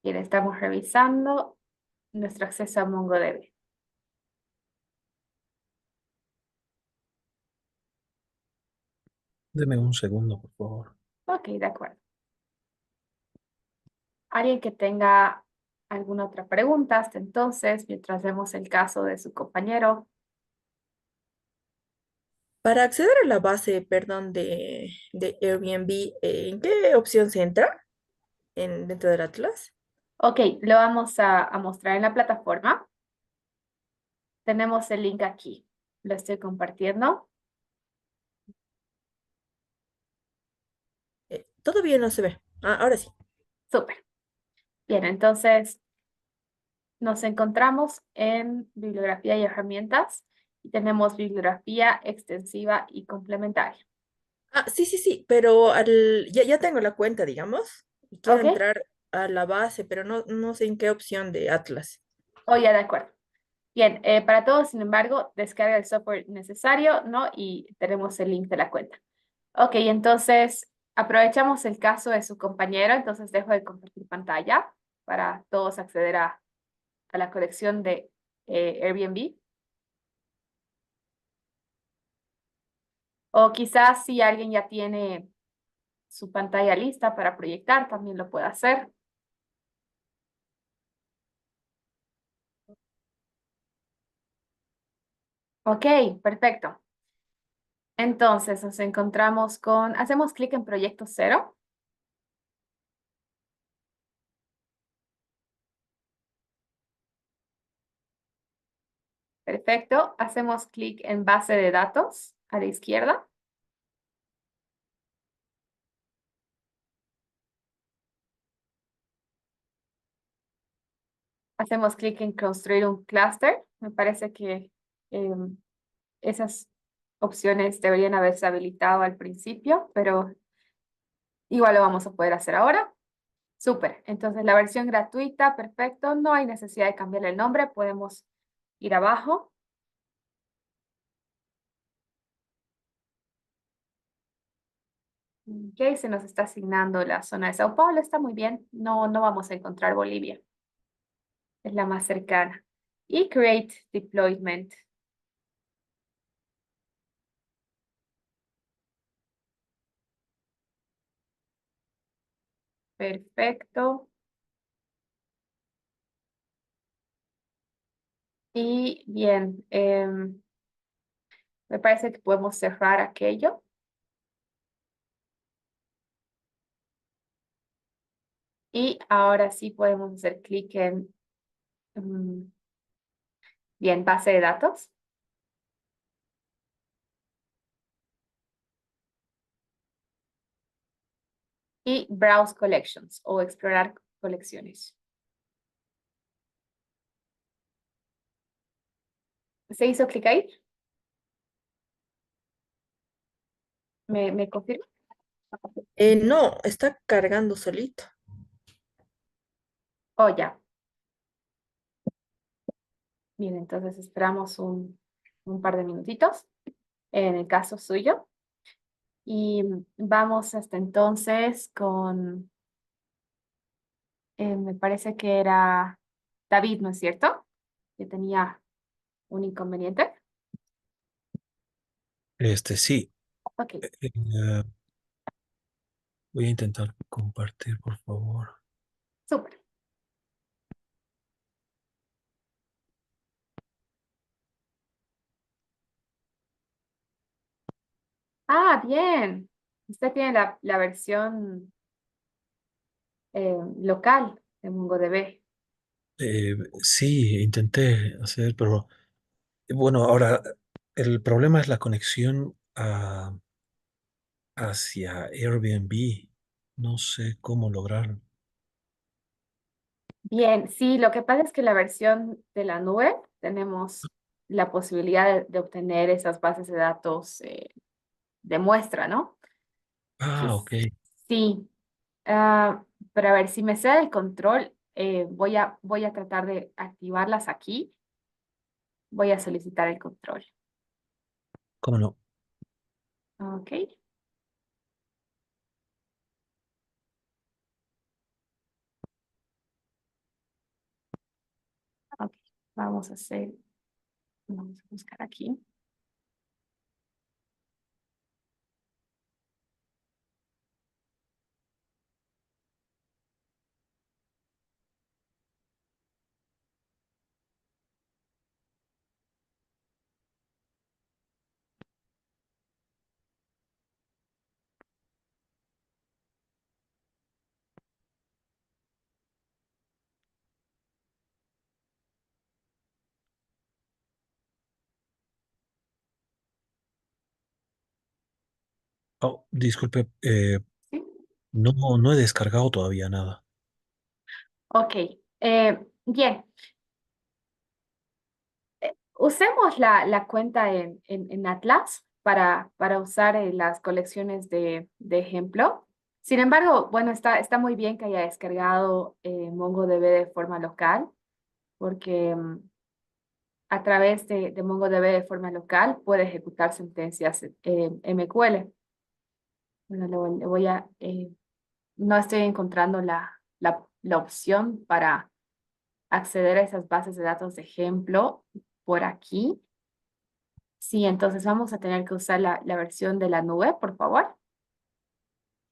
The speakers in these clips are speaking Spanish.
Bien, estamos revisando nuestro acceso a MongoDB. Deme un segundo, por favor. Ok, de acuerdo. ¿Alguien que tenga alguna otra pregunta hasta entonces, mientras vemos el caso de su compañero? Para acceder a la base, perdón, de Airbnb, ¿en qué opción se entra dentro del Atlas? Ok, lo vamos a mostrar en la plataforma. Tenemos el link aquí. Lo estoy compartiendo. Todavía no se ve. Ah, ahora sí. Súper. Bien, entonces nos encontramos en bibliografía y herramientas y tenemos bibliografía extensiva y complementaria. Ah, sí, sí, sí, pero ya tengo la cuenta, digamos, y quiero Ok, entrar a la base, pero no sé en qué opción de Atlas. oh, ya de acuerdo. Bien, para todos, sin embargo, descarga el software necesario, ¿no? Y tenemos el link de la cuenta. Ok, entonces aprovechamos el caso de su compañero, entonces dejo de compartir pantalla para todos acceder a la colección de Airbnb. O quizás si alguien ya tiene su pantalla lista para proyectar, también lo puede hacer. Ok, perfecto. Entonces nos encontramos con, hacemos clic en proyecto cero. Perfecto. Hacemos clic en base de datos a la izquierda. Hacemos clic en construir un clúster. Me parece que em, esas opciones deberían haberse habilitado al principio, pero igual lo vamos a poder hacer ahora. Súper. Entonces la versión gratuita, perfecto. No hay necesidad de cambiarle el nombre. Podemos ir abajo. Ok, se nos está asignando la zona de Sao Paulo. Está muy bien. No vamos a encontrar Bolivia. Es la más cercana. Y Create Deployment. Perfecto. Y bien, me parece que podemos cerrar aquello. Y ahora sí podemos hacer clic en, mm, bien, base de datos. Y Browse Collections o explorar colecciones. ¿Se hizo clic ahí? ¿Me confirma? No, está cargando solito. Oh, ya. Bien, entonces esperamos un par de minutitos en el caso suyo. Y vamos hasta entonces con, me parece que era David, ¿no es cierto? Que tenía un inconveniente. Sí. Ok, Voy a intentar compartir, por favor. súper. Ah, bien. Usted tiene la versión local de MongoDB. Sí, intenté hacer, pero bueno, ahora el problema es la conexión hacia Airbnb. No sé cómo lograrlo. Bien, sí, lo que pasa es que la versión de la nube tenemos la posibilidad de obtener esas bases de datos de muestra, ¿no? Ah, ok. Sí, ah, pero a ver, si me cede el control, voy a tratar de activarlas aquí. Voy a solicitar el control. ¿Cómo no? Ok. Vamos a hacer, vamos a buscar aquí. Oh, disculpe, ¿Sí? no he descargado todavía nada. Ok, bien. Usemos la cuenta en Atlas para usar las colecciones de ejemplo. Sin embargo, bueno, está muy bien que haya descargado MongoDB de forma local, porque a través de MongoDB de forma local puede ejecutar sentencias MQL. Bueno, le voy a, no estoy encontrando la opción para acceder a esas bases de datos de ejemplo por aquí. Sí, entonces vamos a tener que usar la versión de la nube, por favor.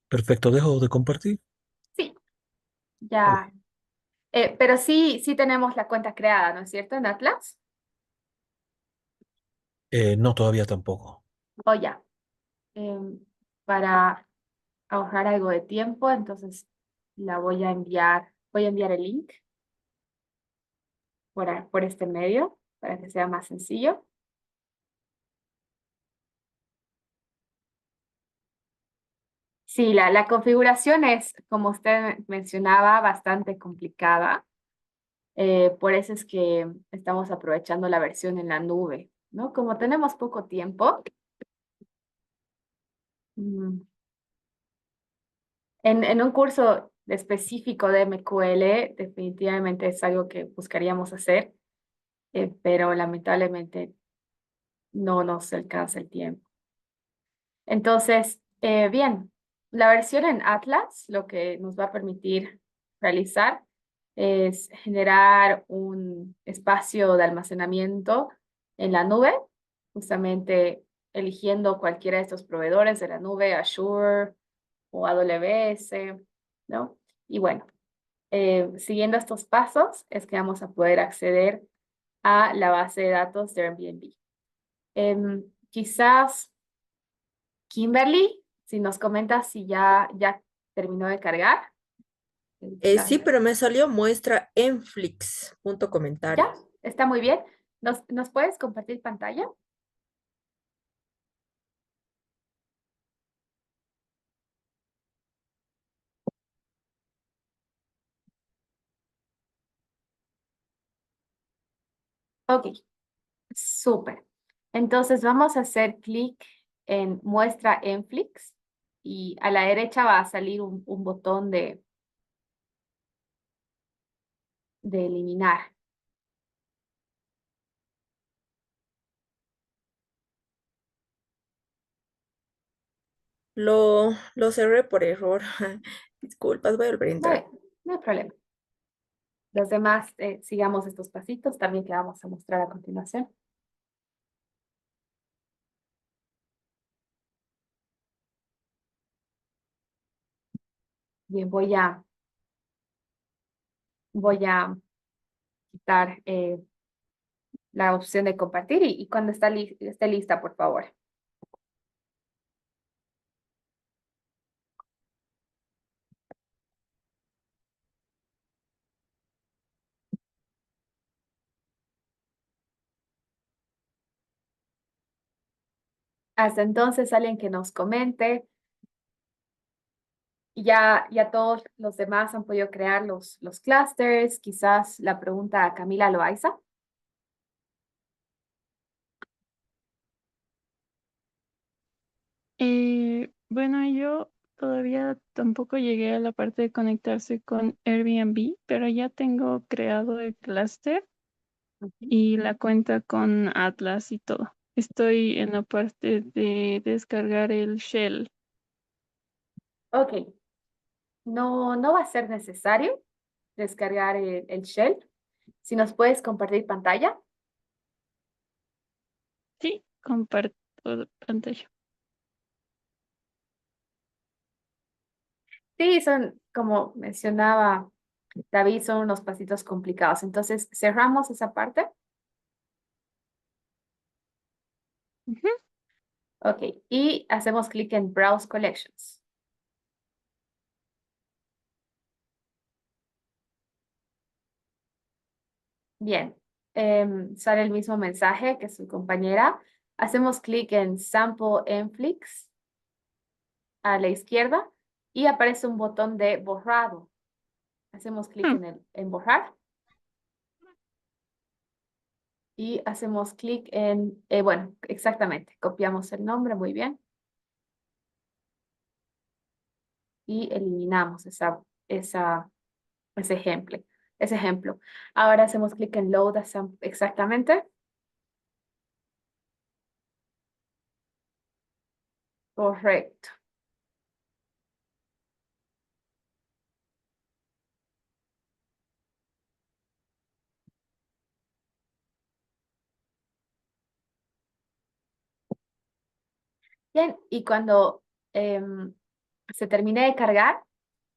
Perfecto, dejo de compartir. Sí, Ok. ya. Pero sí tenemos la cuenta creada, ¿no es cierto? En Atlas. No, todavía tampoco. O ya. Em, para ahorrar algo de tiempo, entonces la voy a enviar el link por este medio para que sea más sencillo. Sí, la configuración es, como usted mencionaba, bastante complicada. Por eso es que estamos aprovechando la versión en la nube, ¿no? Como tenemos poco tiempo, mm, en un curso específico de MQL, definitivamente es algo que buscaríamos hacer, pero lamentablemente no nos alcanza el tiempo. Entonces, bien, la versión en Atlas lo que nos va a permitir realizar es generar un espacio de almacenamiento en la nube, justamente eligiendo cualquiera de estos proveedores de la nube, Azure o AWS, ¿no? Y bueno, siguiendo estos pasos es que vamos a poder acceder a la base de datos de Airbnb. Quizás Kimberly, si nos comentas si ya terminó de cargar. Sí, pero me salió muestra en Flix, punto Ya, comentarios. está muy bien. ¿Nos puedes compartir pantalla? Ok, súper. Entonces vamos a hacer clic en muestra en Flix y a la derecha va a salir un botón de eliminar. Lo cerré por error. Disculpas, voy a volver a No hay, entrar. no hay problema. Los demás, sigamos estos pasitos también que vamos a mostrar a continuación. Bien, voy a quitar la opción de compartir y cuando esté lista, por favor. Hasta entonces, alguien que nos comente. Ya todos los demás han podido crear los clusters. Quizás la pregunta a Camila Loaiza. Bueno, yo todavía tampoco llegué a la parte de conectarse con Airbnb, pero ya tengo creado el clúster Ujú. y la cuenta con Atlas y todo. Estoy en la parte de descargar el shell. Ok, no va a ser necesario descargar el shell. Si nos puedes compartir pantalla. Sí, comparto pantalla. Sí, son, como mencionaba David, son unos pasitos complicados. Entonces, cerramos esa parte. Ujú. Ok, y hacemos clic en Browse Collections. Bien, sale el mismo mensaje que su compañera. Hacemos clic en Sample Enflix a la izquierda y aparece un botón de borrado. Hacemos clic Hmm. en borrar y hacemos clic en, bueno, exactamente, copiamos el nombre, muy bien, y eliminamos ese ejemplo. Ese ejemplo. Ahora hacemos clic en Load exactamente. Correcto. Bien, y cuando se termine de cargar,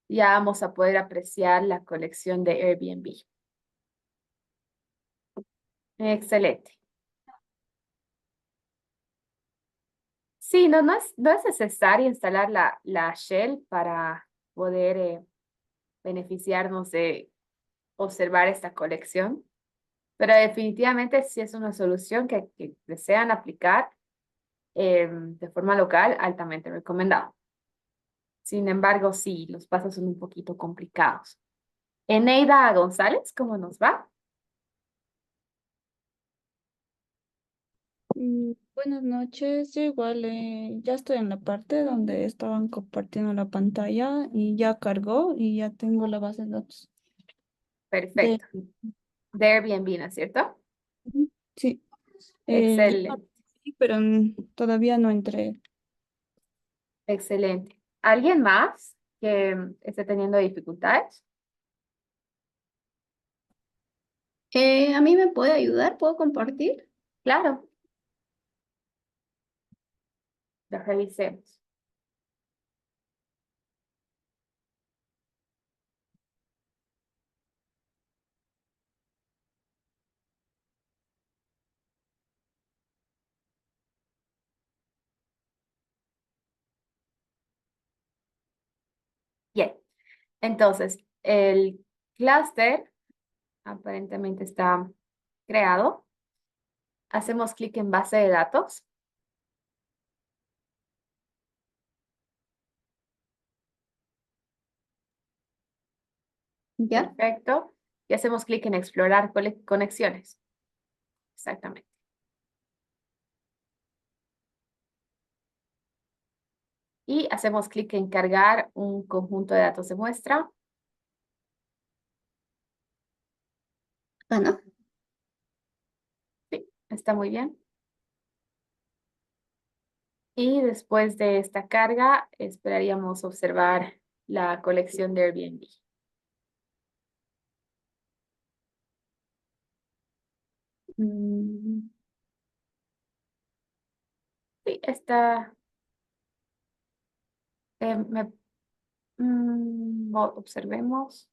ya vamos a poder apreciar la colección de Airbnb. Excelente. Sí, no es necesario instalar la shell para poder beneficiarnos de observar esta colección, pero definitivamente sí es una solución que desean aplicar de forma local, altamente recomendado. Sin embargo, sí, los pasos son un poquito complicados. Eneida González, ¿cómo nos va? Buenas noches, yo igual ya estoy en la parte donde estaban compartiendo la pantalla y ya cargó y ya tengo la base de datos de... Perfecto. De Airbnb, ¿no es cierto? Ujú. Sí, ya la Excelente, vi, pero todavía no entré. excelente. ¿Alguien más que esté teniendo dificultades? ¿A mí me puede ayudar? ¿Puedo compartir? Claro, lo revisemos. Bien, entonces, el clúster aparentemente está creado. Hacemos clic en base de datos. ¿Ya? Perfecto. Y hacemos clic en explorar conexiones. Exactamente. Y hacemos clic en cargar un conjunto de datos de muestra. Ah, no. Sí, está muy bien. Y después de esta carga, esperaríamos observar la colección de Airbnb. Mm, sí, está. eh, me- observemos.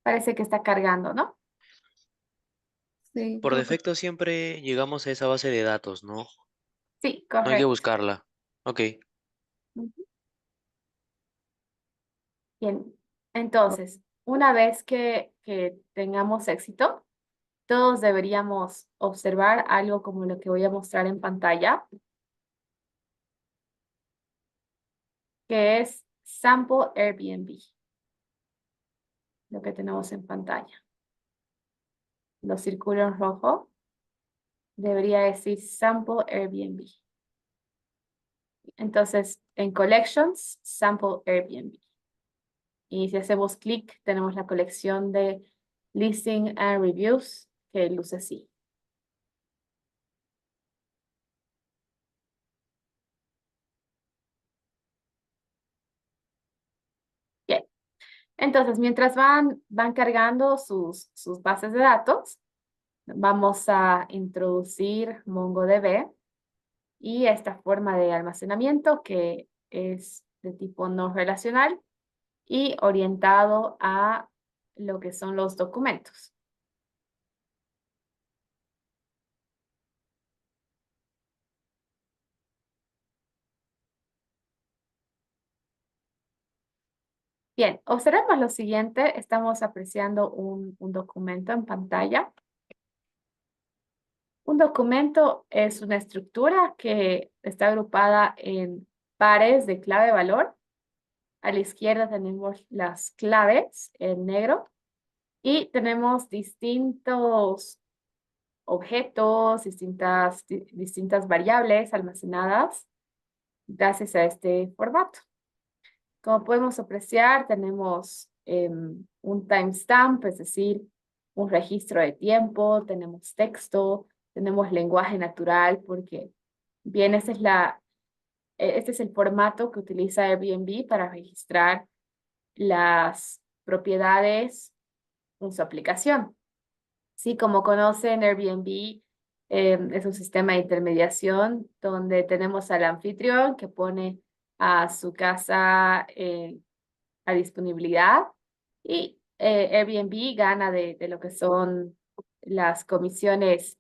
Parece que está cargando, ¿no? Sí, Por creo que defecto siempre llegamos a esa base de datos, ¿no? Sí, No hay que correcto. buscarla. Ok. Ujú. Bien. Entonces, una vez que tengamos éxito, todos deberíamos observar algo como lo que voy a mostrar en pantalla, que es Sample Airbnb, lo que tenemos en pantalla. Lo círculo en rojo debería decir Sample Airbnb. Entonces, en Collections, Sample Airbnb. Y si hacemos clic, tenemos la colección de Listing and Reviews, que luce así. Bien. Entonces, mientras van cargando sus bases de datos, vamos a introducir MongoDB y esta forma de almacenamiento que es de tipo no relacional y orientado a lo que son los documentos. Bien, observemos lo siguiente. Estamos apreciando un documento en pantalla. Un documento es una estructura que está agrupada en pares de clave-valor. A la izquierda tenemos las claves en negro y tenemos distintos objetos, distintas variables almacenadas gracias a este formato. Como podemos apreciar, tenemos un timestamp, es decir, un registro de tiempo, tenemos texto, tenemos lenguaje natural, porque bien, este es el formato que utiliza Airbnb para registrar las propiedades en su aplicación. Sí, como conocen, Airbnb es un sistema de intermediación donde tenemos al anfitrión que pone a su casa a disponibilidad y Airbnb gana de lo que son las comisiones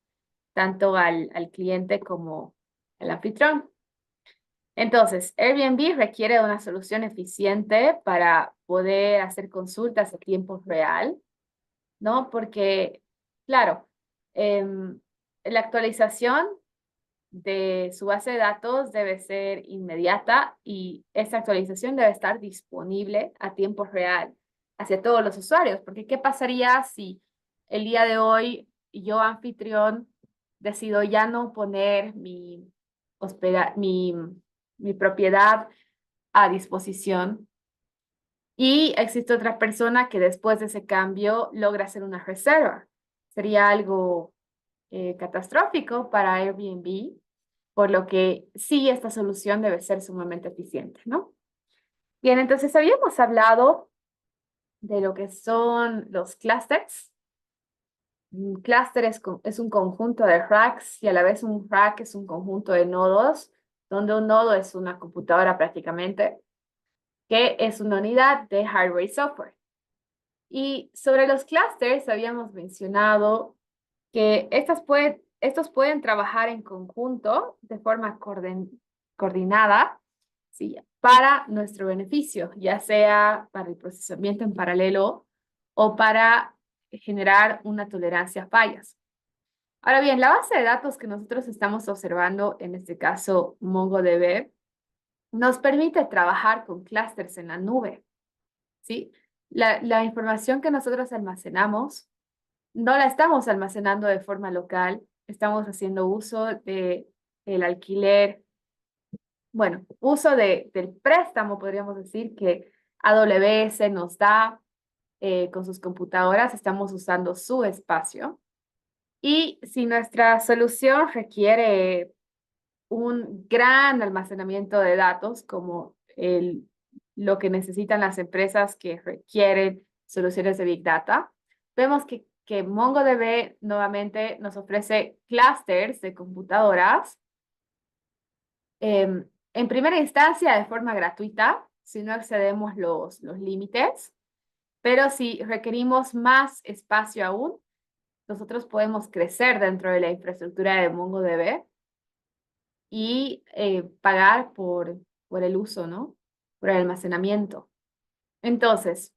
tanto al cliente como al anfitrión. Entonces, Airbnb requiere una solución eficiente para poder hacer consultas a tiempo real, ¿no? Porque, claro, la actualización de su base de datos debe ser inmediata y esa actualización debe estar disponible a tiempo real hacia todos los usuarios. Porque, ¿qué pasaría si el día de hoy yo, anfitrión, decido ya no poner mi propiedad a disposición y existe otra persona que después de ese cambio logra hacer una reserva? Sería algo catastrófico para Airbnb, por lo que sí, esta solución debe ser sumamente eficiente, ¿no? Bien, entonces habíamos hablado de lo que son los clusters. Un clúster es un conjunto de racks y a la vez un rack es un conjunto de nodos, donde un nodo es una computadora prácticamente, que es una unidad de hardware y software. Y sobre los clusters habíamos mencionado que estos pueden trabajar en conjunto de forma coordinada, ¿sí? Para nuestro beneficio, ya sea para el procesamiento en paralelo o para generar una tolerancia a fallas. Ahora bien, la base de datos que nosotros estamos observando, en este caso MongoDB, nos permite trabajar con clústeres en la nube, ¿sí? La información que nosotros almacenamos no la estamos almacenando de forma local, estamos haciendo uso del alquiler, bueno, uso del préstamo, podríamos decir, que AWS nos da con sus computadoras, estamos usando su espacio. Y si nuestra solución requiere un gran almacenamiento de datos, como lo que necesitan las empresas que requieren soluciones de Big Data, vemos que MongoDB nuevamente nos ofrece clusters de computadoras, en primera instancia de forma gratuita, si no excedemos los límites, pero si requerimos más espacio aún, nosotros podemos crecer dentro de la infraestructura de MongoDB y pagar por el uso, ¿no? Por el almacenamiento. Entonces,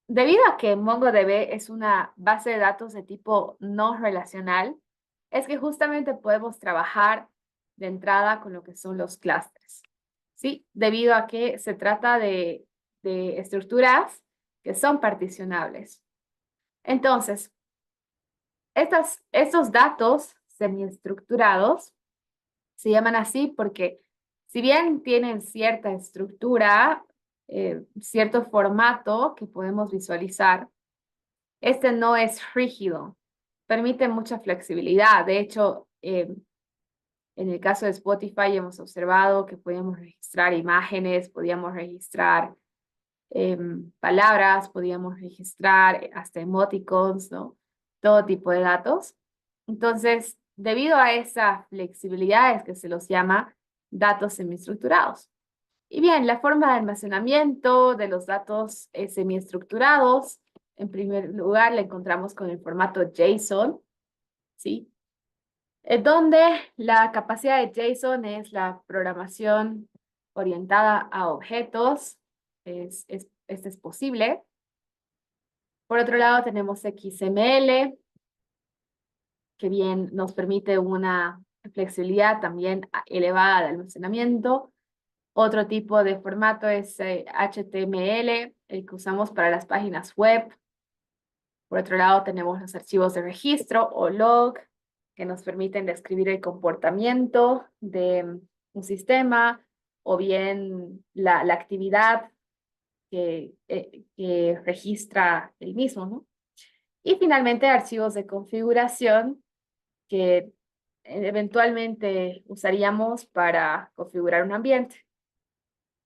debido a que MongoDB es una base de datos de tipo no relacional, es que justamente podemos trabajar de entrada con lo que son los clústeres, ¿sí? Debido a que se trata de estructuras que son particionables. Entonces, estos datos semiestructurados se llaman así porque si bien tienen cierta estructura, cierto formato que podemos visualizar, este no es rígido, permite mucha flexibilidad. De hecho, en el caso de Spotify hemos observado que podíamos registrar imágenes, podíamos registrar palabras, podíamos registrar hasta emoticons, ¿no? Todo tipo de datos. Entonces, debido a esa flexibilidad es que se los llama datos semiestructurados. Y bien, la forma de almacenamiento de los datos semiestructurados, en primer lugar, la encontramos con el formato JSON, ¿sí? Donde la capacidad de JSON es la programación orientada a objetos. Este es posible. Por otro lado, tenemos XML, que bien nos permite una flexibilidad también elevada de almacenamiento. Otro tipo de formato es HTML, el que usamos para las páginas web. Por otro lado, tenemos los archivos de registro o log, que nos permiten describir el comportamiento de un sistema o bien la actividad que registra el mismo, ¿no? Y finalmente, archivos de configuración que eventualmente usaríamos para configurar un ambiente.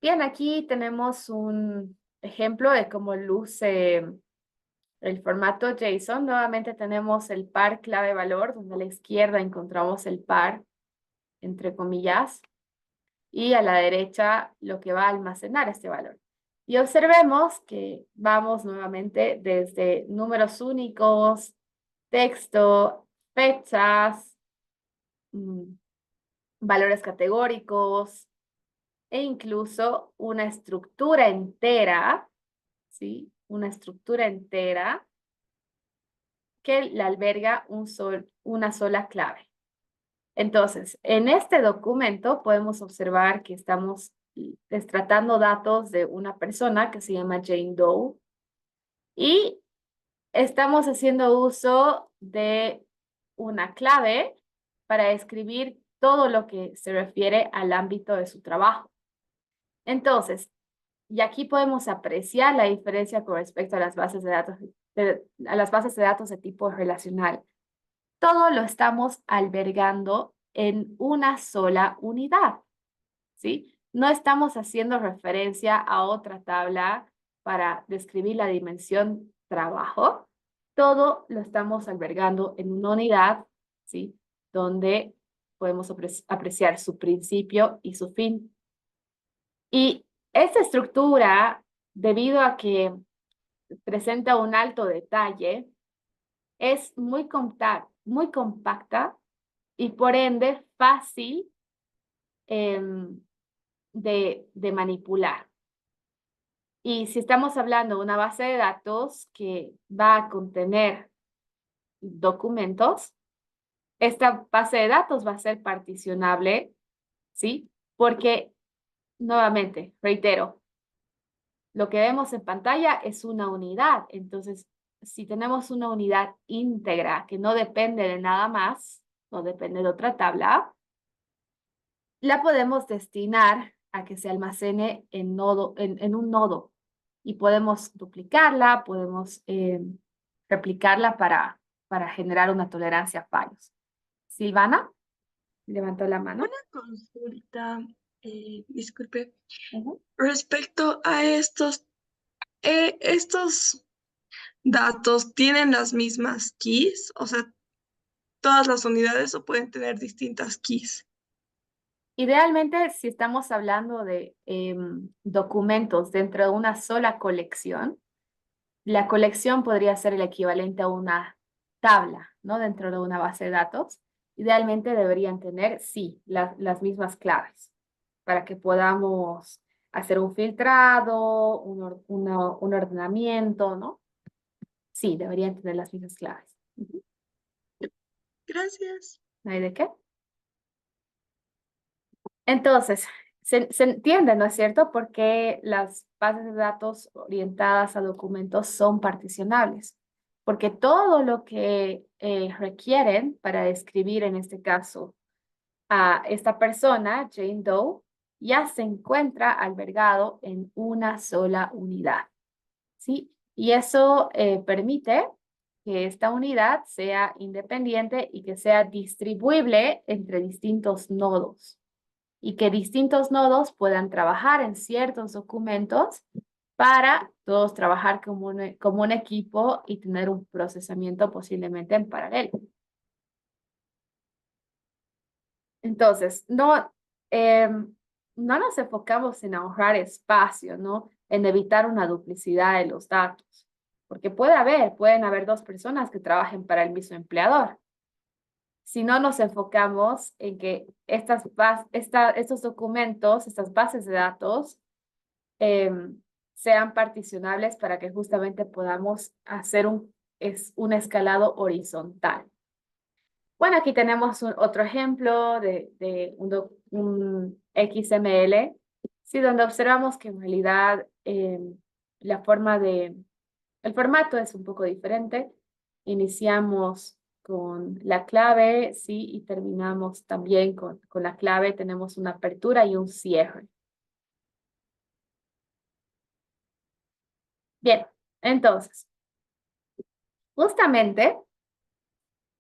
Bien, aquí tenemos un ejemplo de cómo luce el formato JSON. Nuevamente tenemos el par clave valor, donde a la izquierda encontramos el par, entre comillas, y a la derecha lo que va a almacenar este valor. Y observemos que vamos nuevamente desde números únicos, texto, fechas, valores categóricos, e incluso una estructura entera, ¿sí? Una estructura entera que la alberga una sola clave. Entonces, en este documento podemos observar que estamos tratando datos de una persona que se llama Jane Doe y estamos haciendo uso de una clave para escribir todo lo que se refiere al ámbito de su trabajo. Entonces, y aquí podemos apreciar la diferencia con respecto a las bases de datos, de tipo relacional. Todo lo estamos albergando en una sola unidad, ¿sí? No estamos haciendo referencia a otra tabla para describir la dimensión trabajo. Todo lo estamos albergando en una unidad, ¿sí? Donde podemos apreciar su principio y su fin. Y esta estructura, debido a que presenta un alto detalle, es muy compacta y por ende fácil de manipular. Y si estamos hablando de una base de datos que va a contener documentos, esta base de datos va a ser particionable, ¿sí? Porque, nuevamente, reitero, lo que vemos en pantalla es una unidad. Entonces, si tenemos una unidad íntegra que no depende de nada más, no depende de otra tabla, la podemos destinar a que se almacene en un nodo. Y podemos duplicarla, podemos replicarla para generar una tolerancia a fallos. Silvana, levantó la mano. Una consulta, disculpe, Ujú. respecto a estos datos, ¿tienen las mismas keys? O sea, todas las unidades o pueden tener distintas keys. Idealmente, si estamos hablando de documentos dentro de una sola colección, la colección podría ser el equivalente a una tabla, ¿no? Dentro de una base de datos. Idealmente deberían tener, sí, las mismas claves para que podamos hacer un filtrado, un ordenamiento, ¿no? Sí, deberían tener las mismas claves. Ujú. Gracias. ¿No hay de qué? Entonces, se entiende, ¿no es cierto?, por qué las bases de datos orientadas a documentos son particionables. Porque todo lo que requieren para describir, en este caso, a esta persona, Jane Doe, ya se encuentra albergado en una sola unidad, ¿sí? Y eso permite que esta unidad sea independiente y que sea distribuible entre distintos nodos y que distintos nodos puedan trabajar en ciertos documentos para todos trabajar como un equipo y tener un procesamiento posiblemente en paralelo. Entonces, no nos enfocamos en ahorrar espacio, ¿no? En evitar una duplicidad de los datos, porque pueden haber dos personas que trabajen para el mismo empleador. Si no nos enfocamos en que estos documentos, estas bases de datos, sean particionables para que justamente podamos hacer un escalado horizontal. Bueno, aquí tenemos otro ejemplo de un XML, sí, donde observamos que en realidad el formato es un poco diferente. Iniciamos con la clave, sí, y terminamos también con la clave. Tenemos una apertura y un cierre. Bien, entonces, justamente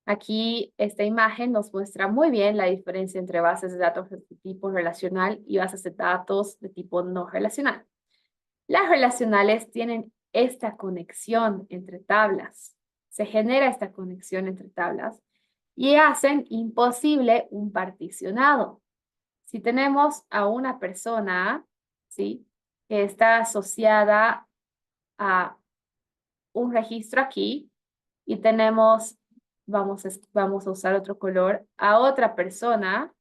aquí esta imagen nos muestra muy bien la diferencia entre bases de datos de tipo relacional y bases de datos de tipo no relacional. Las relacionales tienen esta conexión entre tablas. Se genera esta conexión entre tablas y hacen imposible un particionado. Si tenemos a una persona, ¿sí?, que está asociada a un registro aquí y tenemos, vamos a usar otro color, a otra persona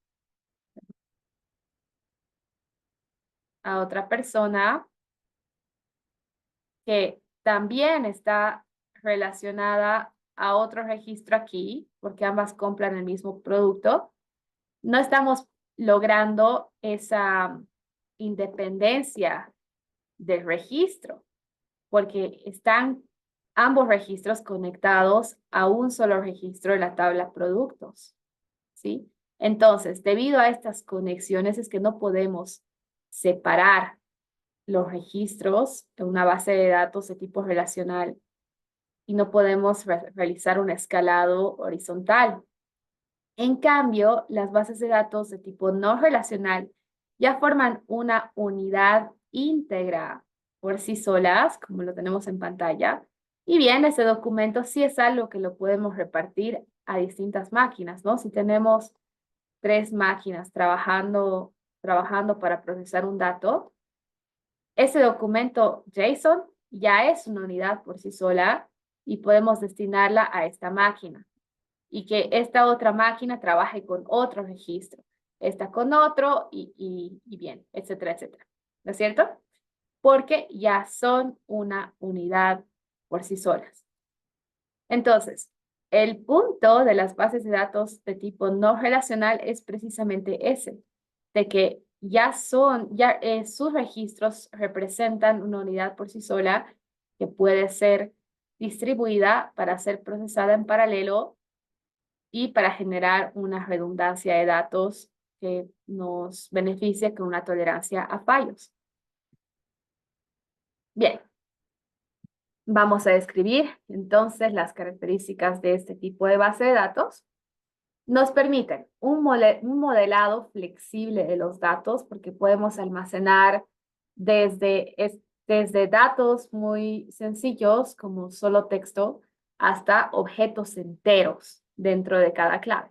que también está relacionada a otro registro aquí, porque ambas compran el mismo producto, no estamos logrando esa independencia del registro, porque están ambos registros conectados a un solo registro de la tabla productos, ¿sí? Entonces, debido a estas conexiones es que no podemos separar los registros en una base de datos de tipo relacional y no podemos realizar un escalado horizontal. En cambio, las bases de datos de tipo no relacional ya forman una unidad íntegra por sí solas, como lo tenemos en pantalla. Y bien, ese documento sí es algo que lo podemos repartir a distintas máquinas, ¿no? Si tenemos 3 máquinas trabajando para procesar un dato, ese documento JSON ya es una unidad por sí sola y podemos destinarla a esta máquina. Y que esta otra máquina trabaje con otro registro, esta con otro y bien, etcétera, etcétera. ¿No es cierto? Porque ya son una unidad por sí solas. Entonces, el punto de las bases de datos de tipo no relacional es precisamente ese, de que sus registros representan una unidad por sí sola que puede ser distribuida para ser procesada en paralelo y para generar una redundancia de datos que nos beneficie con una tolerancia a fallos. Bien, vamos a describir entonces las características de este tipo de base de datos. Nos permiten un modelado flexible de los datos porque podemos almacenar desde datos muy sencillos como solo texto hasta objetos enteros dentro de cada clave.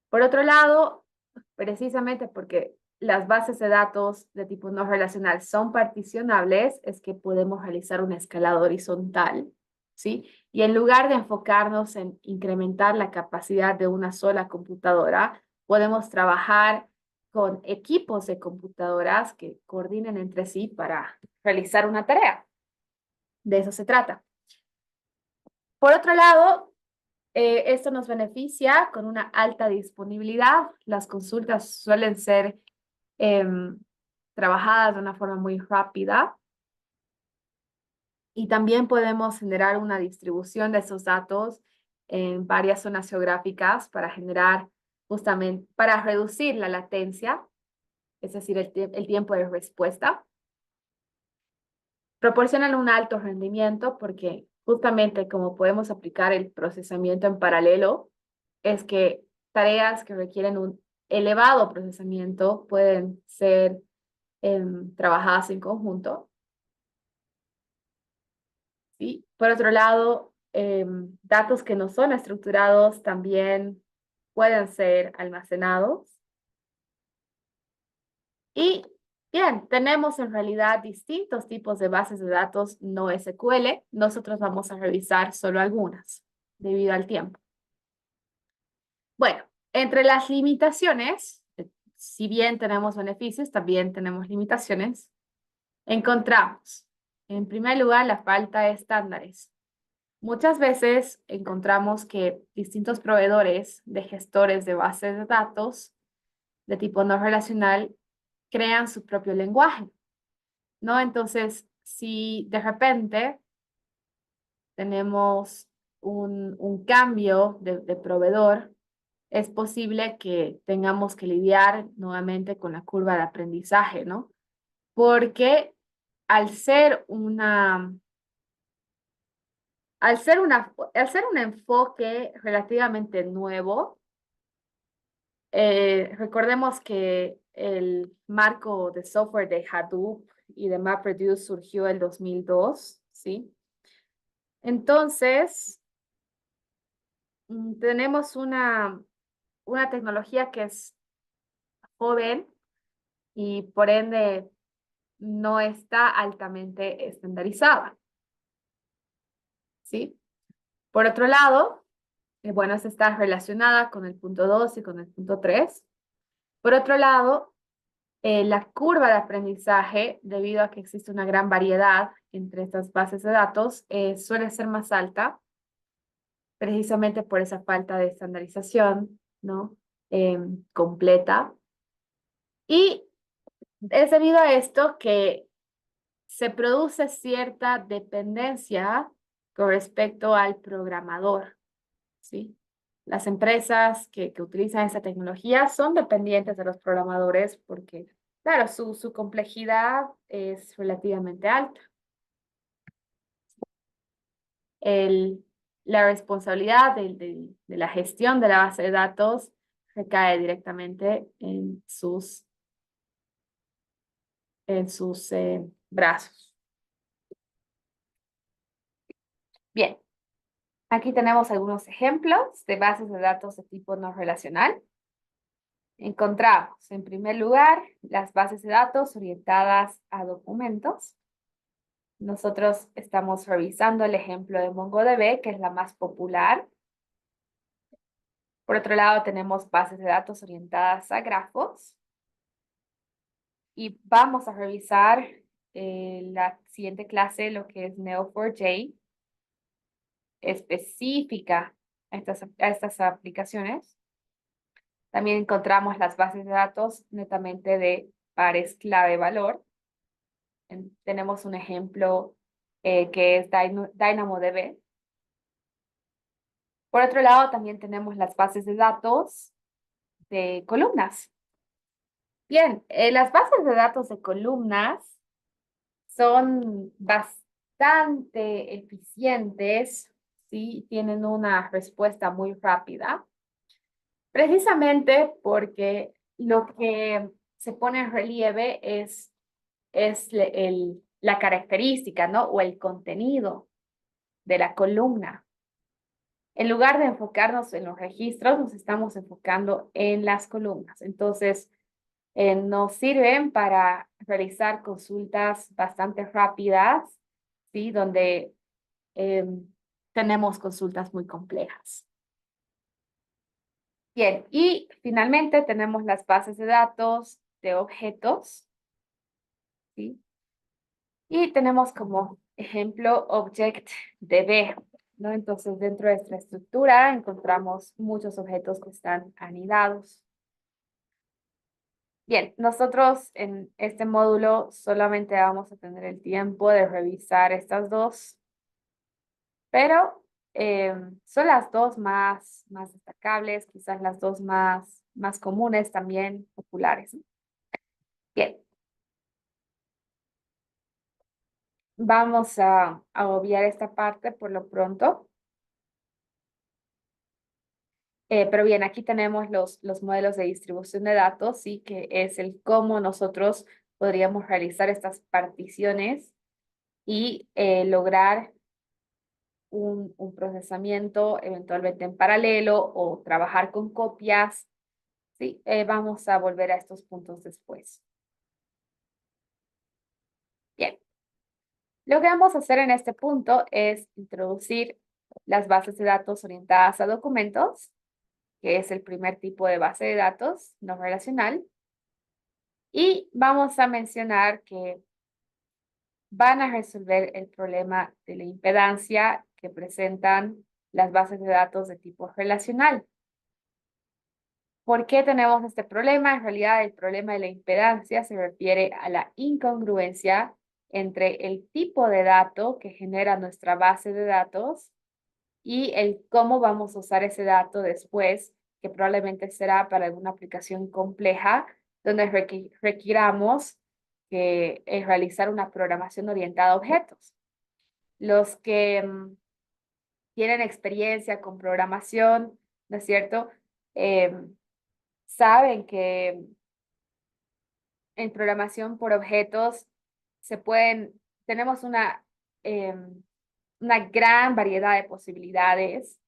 Por otro lado, precisamente porque las bases de datos de tipo no relacional son particionables, es que podemos realizar una escalada horizontal, ¿sí? Y en lugar de enfocarnos en incrementar la capacidad de una sola computadora, podemos trabajar con equipos de computadoras que coordinen entre sí para realizar una tarea. De eso se trata. Por otro lado, esto nos beneficia con una alta disponibilidad. Las consultas suelen ser trabajadas de una forma muy rápida y también podemos generar una distribución de esos datos en varias zonas geográficas para para reducir la latencia, es decir, el tiempo de respuesta. Proporcionan un alto rendimiento porque justamente como podemos aplicar el procesamiento en paralelo, es que tareas que requieren un elevado procesamiento pueden ser trabajadas en conjunto. ¿sí? Por otro lado, datos que no son estructurados también pueden ser almacenados. Y bien, tenemos en realidad distintos tipos de bases de datos no SQL. Nosotros vamos a revisar solo algunas, debido al tiempo. Bueno, entre las limitaciones, si bien tenemos beneficios, también tenemos limitaciones. Encontramos, en primer lugar, la falta de estándares. Muchas veces encontramos que distintos proveedores de gestores de bases de datos de tipo no relacional crean su propio lenguaje, ¿no? Entonces, si de repente tenemos un cambio de proveedor, es posible que tengamos que lidiar nuevamente con la curva de aprendizaje, ¿no? Porque al ser un enfoque relativamente nuevo, recordemos que el marco de software de Hadoop y de MapReduce surgió en 2002, ¿sí? Entonces, tenemos una tecnología que es joven y por ende no está altamente estandarizada, ¿sí? Por otro lado, bueno, esta está relacionada con el punto 2 y con el punto 3. Por otro lado, la curva de aprendizaje, debido a que existe una gran variedad entre estas bases de datos, suele ser más alta, precisamente por esa falta de estandarización, ¿no? Completa. Y es debido a esto que se produce cierta dependencia con respecto al programador, ¿sí? Las empresas que utilizan esta tecnología son dependientes de los programadores porque, claro, su complejidad es relativamente alta. La responsabilidad de la gestión de la base de datos recae directamente en sus brazos. Bien, aquí tenemos algunos ejemplos de bases de datos de tipo no relacional. Encontramos, en primer lugar, las bases de datos orientadas a documentos. Nosotros estamos revisando el ejemplo de MongoDB, que es la más popular. Por otro lado, tenemos bases de datos orientadas a grafos. Y vamos a revisar la siguiente clase, lo que es Neo4j, específica a estas aplicaciones. También encontramos las bases de datos netamente de pares clave-valor. Tenemos un ejemplo que es DynamoDB. Por otro lado, también tenemos las bases de datos de columnas. Bien, las bases de datos de columnas son bastante eficientes, ¿sí? Tienen una respuesta muy rápida, precisamente porque lo que se pone en relieve es la característica, ¿no? O el contenido de la columna. En lugar de enfocarnos en los registros, nos estamos enfocando en las columnas. Entonces, nos sirven para realizar consultas bastante rápidas, ¿sí? Donde tenemos consultas muy complejas. Bien, y finalmente tenemos las bases de datos de objetos, ¿sí? Y tenemos como ejemplo ObjectDB, ¿no? Entonces, dentro de esta estructura encontramos muchos objetos que están anidados. Bien, nosotros en este módulo solamente vamos a tener el tiempo de revisar estas dos, pero son las dos más destacables, quizás las dos más comunes también, populares. Bien. Vamos a obviar esta parte por lo pronto. Pero bien, aquí tenemos los modelos de distribución de datos, ¿sí? Que es el cómo nosotros podríamos realizar estas particiones y lograr un procesamiento eventualmente en paralelo o trabajar con copias. Sí, vamos a volver a estos puntos después. Bien. Lo que vamos a hacer en este punto es introducir las bases de datos orientadas a documentos, que es el primer tipo de base de datos no relacional. Y vamos a mencionar que van a resolver el problema de la impedancia que presentan las bases de datos de tipo relacional. ¿Por qué tenemos este problema? En realidad, el problema de la impedancia se refiere a la incongruencia entre el tipo de dato que genera nuestra base de datos y el cómo vamos a usar ese dato después, que probablemente será para alguna aplicación compleja, donde requiramos realizar una programación orientada a objetos. Los que tienen experiencia con programación, ¿no es cierto? Saben que en programación por objetos tenemos una gran variedad de posibilidades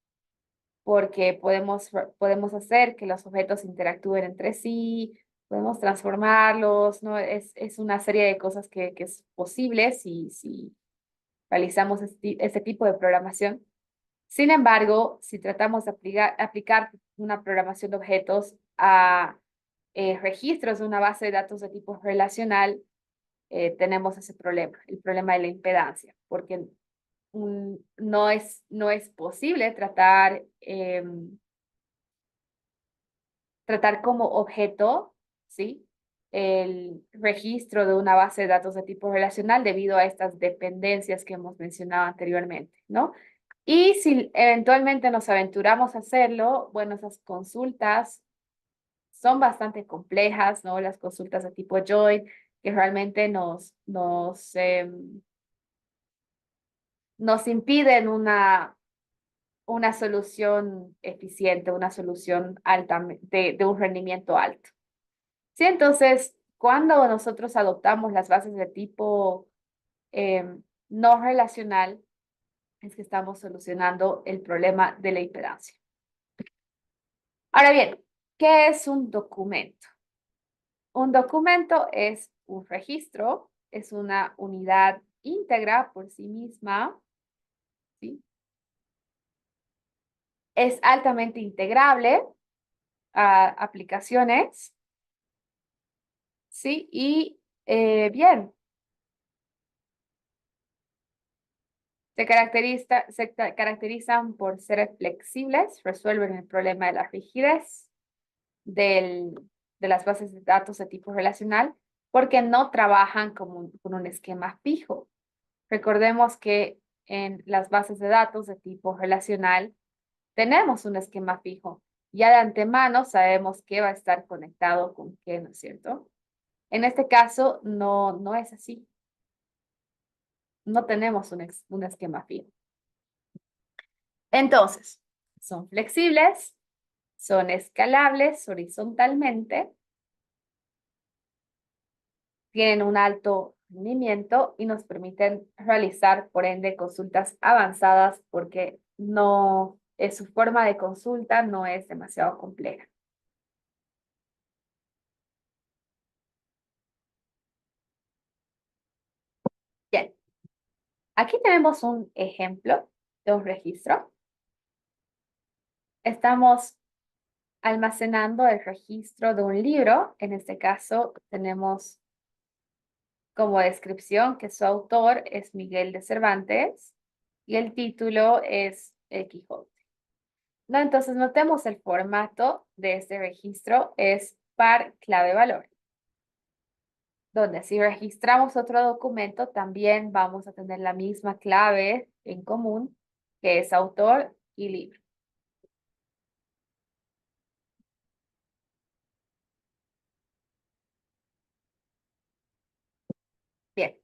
porque podemos hacer que los objetos interactúen entre sí, podemos transformarlos, ¿no? Es una serie de cosas que es posible si realizamos este tipo de programación. Sin embargo, si tratamos de aplicar una programación de objetos a registros de una base de datos de tipo relacional, tenemos ese problema, el problema de la impedancia, porque no es posible tratar como objeto, ¿sí? El registro de una base de datos de tipo relacional debido a estas dependencias que hemos mencionado anteriormente, ¿no? Y si eventualmente nos aventuramos a hacerlo, bueno, esas consultas son bastante complejas, ¿no? Las consultas de tipo join, que realmente nos impiden una solución eficiente, una solución de un rendimiento alto. Sí, entonces, cuando nosotros adoptamos las bases de tipo no relacional, es que estamos solucionando el problema de la impedancia. Ahora bien, ¿qué es un documento? Un documento es un registro, es una unidad íntegra por sí misma, ¿sí? Es altamente integrable a aplicaciones, ¿sí? Y bien, se caracterizan por ser flexibles, resuelven el problema de la rigidez de las bases de datos de tipo relacional, porque no trabajan con un esquema fijo. Recordemos que en las bases de datos de tipo relacional tenemos un esquema fijo. Ya de antemano sabemos qué va a estar conectado con qué, ¿no es cierto? En este caso, no es así. No tenemos un esquema fijo. Entonces, son flexibles, son escalables horizontalmente, tienen un alto rendimiento y nos permiten realizar, por ende, consultas avanzadas porque su forma de consulta no es demasiado compleja. Bien, aquí tenemos un ejemplo de un registro. Estamos almacenando el registro de un libro. En este caso, tenemos como descripción que su autor es Miguel de Cervantes y el título es El Quijote. ¿No? Entonces, notemos el formato de este registro es par clave valor, donde si registramos otro documento, también vamos a tener la misma clave en común, que es autor y libro. Bien.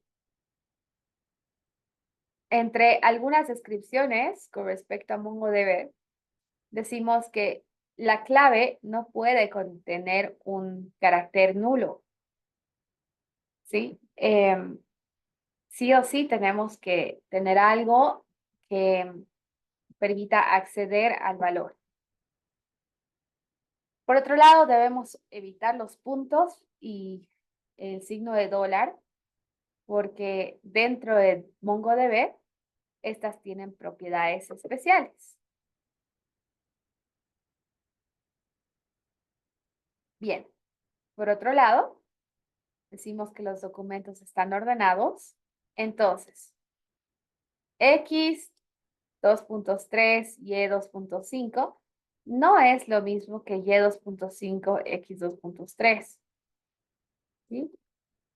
Entre algunas descripciones con respecto a MongoDB, decimos que la clave no puede contener un carácter nulo, ¿sí? Sí o sí tenemos que tener algo que permita acceder al valor. Por otro lado, debemos evitar los puntos y el signo de dólar, porque dentro de MongoDB, estas tienen propiedades especiales. Bien, por otro lado, decimos que los documentos están ordenados. Entonces, X 2.3, Y 2.5 no es lo mismo que Y 2.5, X 2.3. ¿Sí?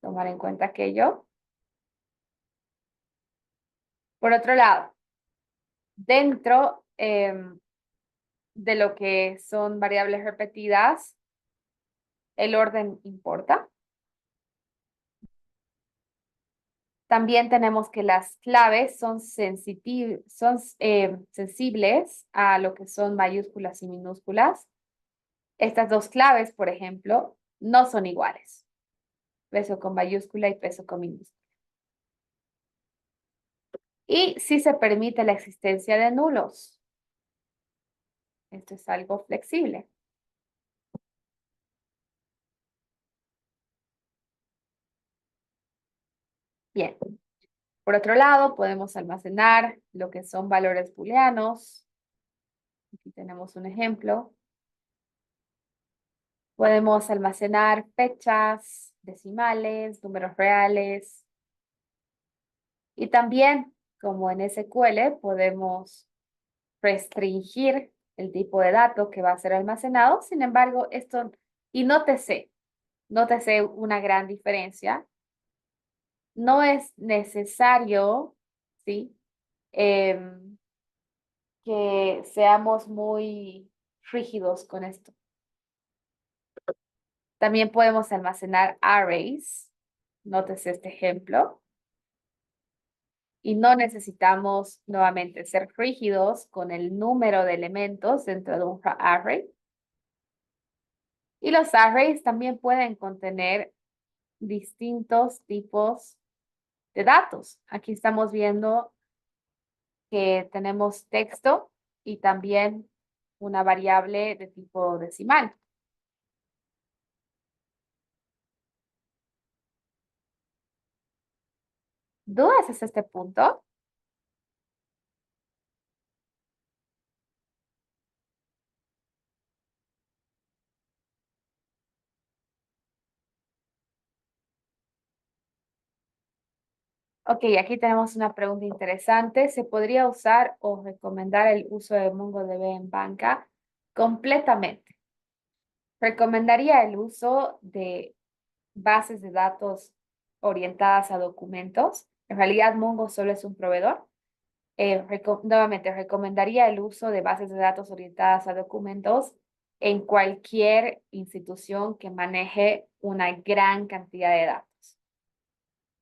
Tomar en cuenta aquello. Por otro lado, dentro de lo que son variables repetidas, el orden importa. También tenemos que las claves son sensibles a lo que son mayúsculas y minúsculas. Estas dos claves, por ejemplo, no son iguales. Peso con mayúscula y peso con minúscula. Y sí se permite la existencia de nulos. Esto es algo flexible. Bien. Por otro lado, podemos almacenar lo que son valores booleanos. Aquí tenemos un ejemplo. Podemos almacenar fechas, decimales, números reales. Y también, como en SQL, podemos restringir el tipo de dato que va a ser almacenado. Sin embargo, esto, y nótese una gran diferencia. No es necesario, ¿sí? Que seamos muy rígidos con esto. También podemos almacenar arrays. Nótese este ejemplo. Y no necesitamos nuevamente ser rígidos con el número de elementos dentro de un array. Y los arrays también pueden contener distintos tipos de datos. Aquí estamos viendo que tenemos texto y también una variable de tipo decimal. ¿Dudas hasta este punto? Ok, aquí tenemos una pregunta interesante. ¿Se podría usar o recomendar el uso de MongoDB en banca? Completamente. Recomendaría el uso de bases de datos orientadas a documentos. En realidad, Mongo solo es un proveedor. Nuevamente, recomendaría el uso de bases de datos orientadas a documentos en cualquier institución que maneje una gran cantidad de datos.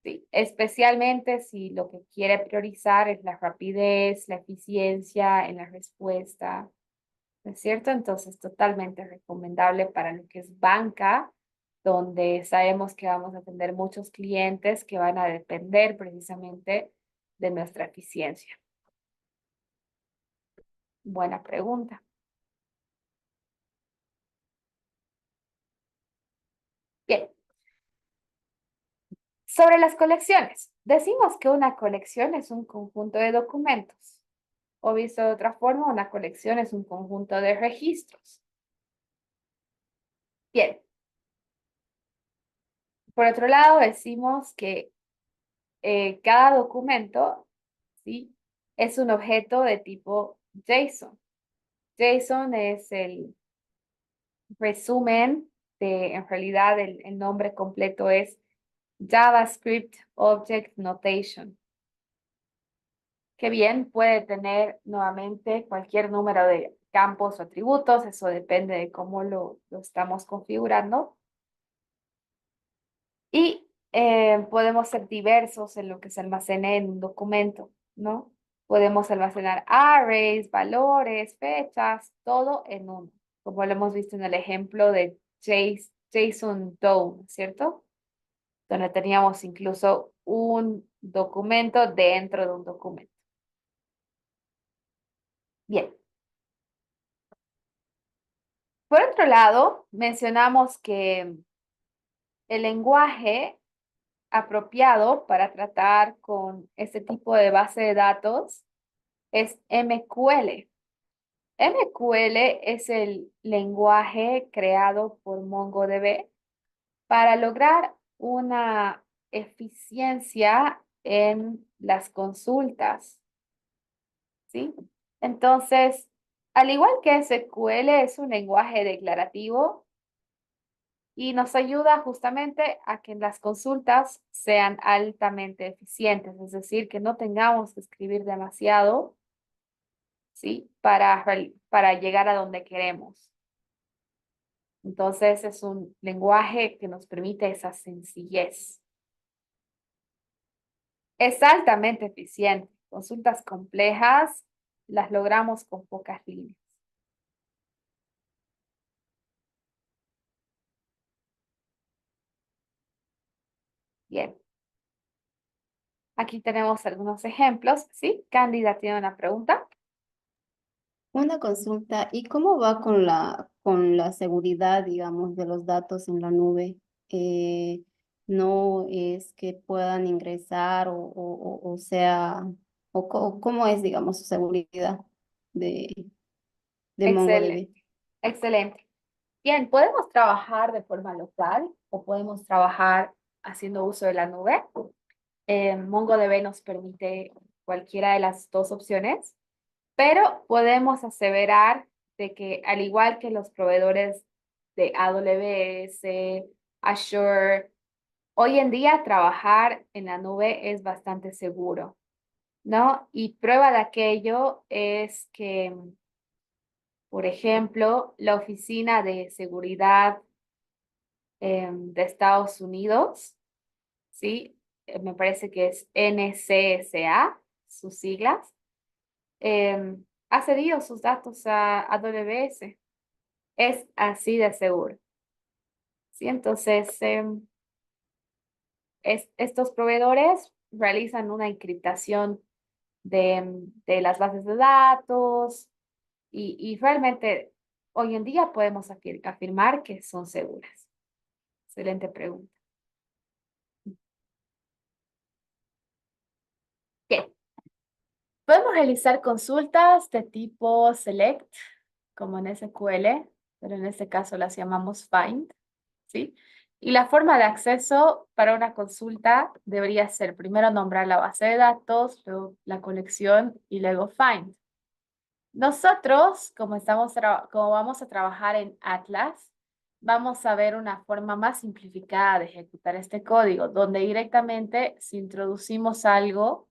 Sí, especialmente si lo que quiere priorizar es la rapidez, la eficiencia en la respuesta, ¿no es cierto? Entonces, totalmente recomendable para lo que es banca, donde sabemos que vamos a tener muchos clientes que van a depender precisamente de nuestra eficiencia. Buena pregunta. Bien. Sobre las colecciones. Decimos que una colección es un conjunto de documentos. O visto de otra forma, una colección es un conjunto de registros. Bien. Por otro lado, decimos que cada documento, ¿sí?, es un objeto de tipo JSON. JSON es el resumen de, en realidad, el nombre completo es JavaScript Object Notation. Que bien puede tener nuevamente cualquier número de campos o atributos, eso depende de cómo lo estamos configurando. Y podemos ser diversos en lo que se almacene en un documento, ¿no? Podemos almacenar arrays, valores, fechas, todo en uno, como lo hemos visto en el ejemplo de JSON DOM, ¿cierto? Donde teníamos incluso un documento dentro de un documento. Bien. Por otro lado, mencionamos que el lenguaje apropiado para tratar con este tipo de base de datos es MQL. MQL es el lenguaje creado por MongoDB para lograr una eficiencia en las consultas, ¿sí? Entonces, al igual que SQL es un lenguaje declarativo y nos ayuda justamente a que las consultas sean altamente eficientes, es decir, que no tengamos que escribir demasiado, ¿sí? Para llegar a donde queremos. Entonces, es un lenguaje que nos permite esa sencillez. Es altamente eficiente. Consultas complejas las logramos con pocas líneas. Bien. Aquí tenemos algunos ejemplos, ¿sí? Cándida tiene una pregunta. Una consulta, ¿y cómo va con la seguridad, digamos, de los datos en la nube? No es que puedan ingresar o sea, cómo es, digamos, su seguridad de, de MongoDB. Excelente, excelente. Bien, podemos trabajar de forma local o podemos trabajar haciendo uso de la nube. MongoDB nos permite cualquiera de las dos opciones, pero podemos aseverar de que al igual que los proveedores de AWS, Azure, hoy en día trabajar en la nube es bastante seguro, ¿no? Y prueba de aquello es que, por ejemplo, la Oficina de Seguridad de Estados Unidos, ¿sí? Me parece que es NCSA, sus siglas, ha cedido sus datos a AWS. Es así de seguro, ¿sí? Entonces, estos proveedores realizan una encriptación de las bases de datos y realmente hoy en día podemos afirmar que son seguras. Excelente pregunta. Bien. Podemos realizar consultas de tipo select, como en SQL, pero en este caso las llamamos find, ¿sí? Y la forma de acceso para una consulta debería ser primero nombrar la base de datos, luego la colección y luego find. Nosotros, como vamos a trabajar en Atlas, vamos a ver una forma más simplificada de ejecutar este código, donde directamente si introducimos algo,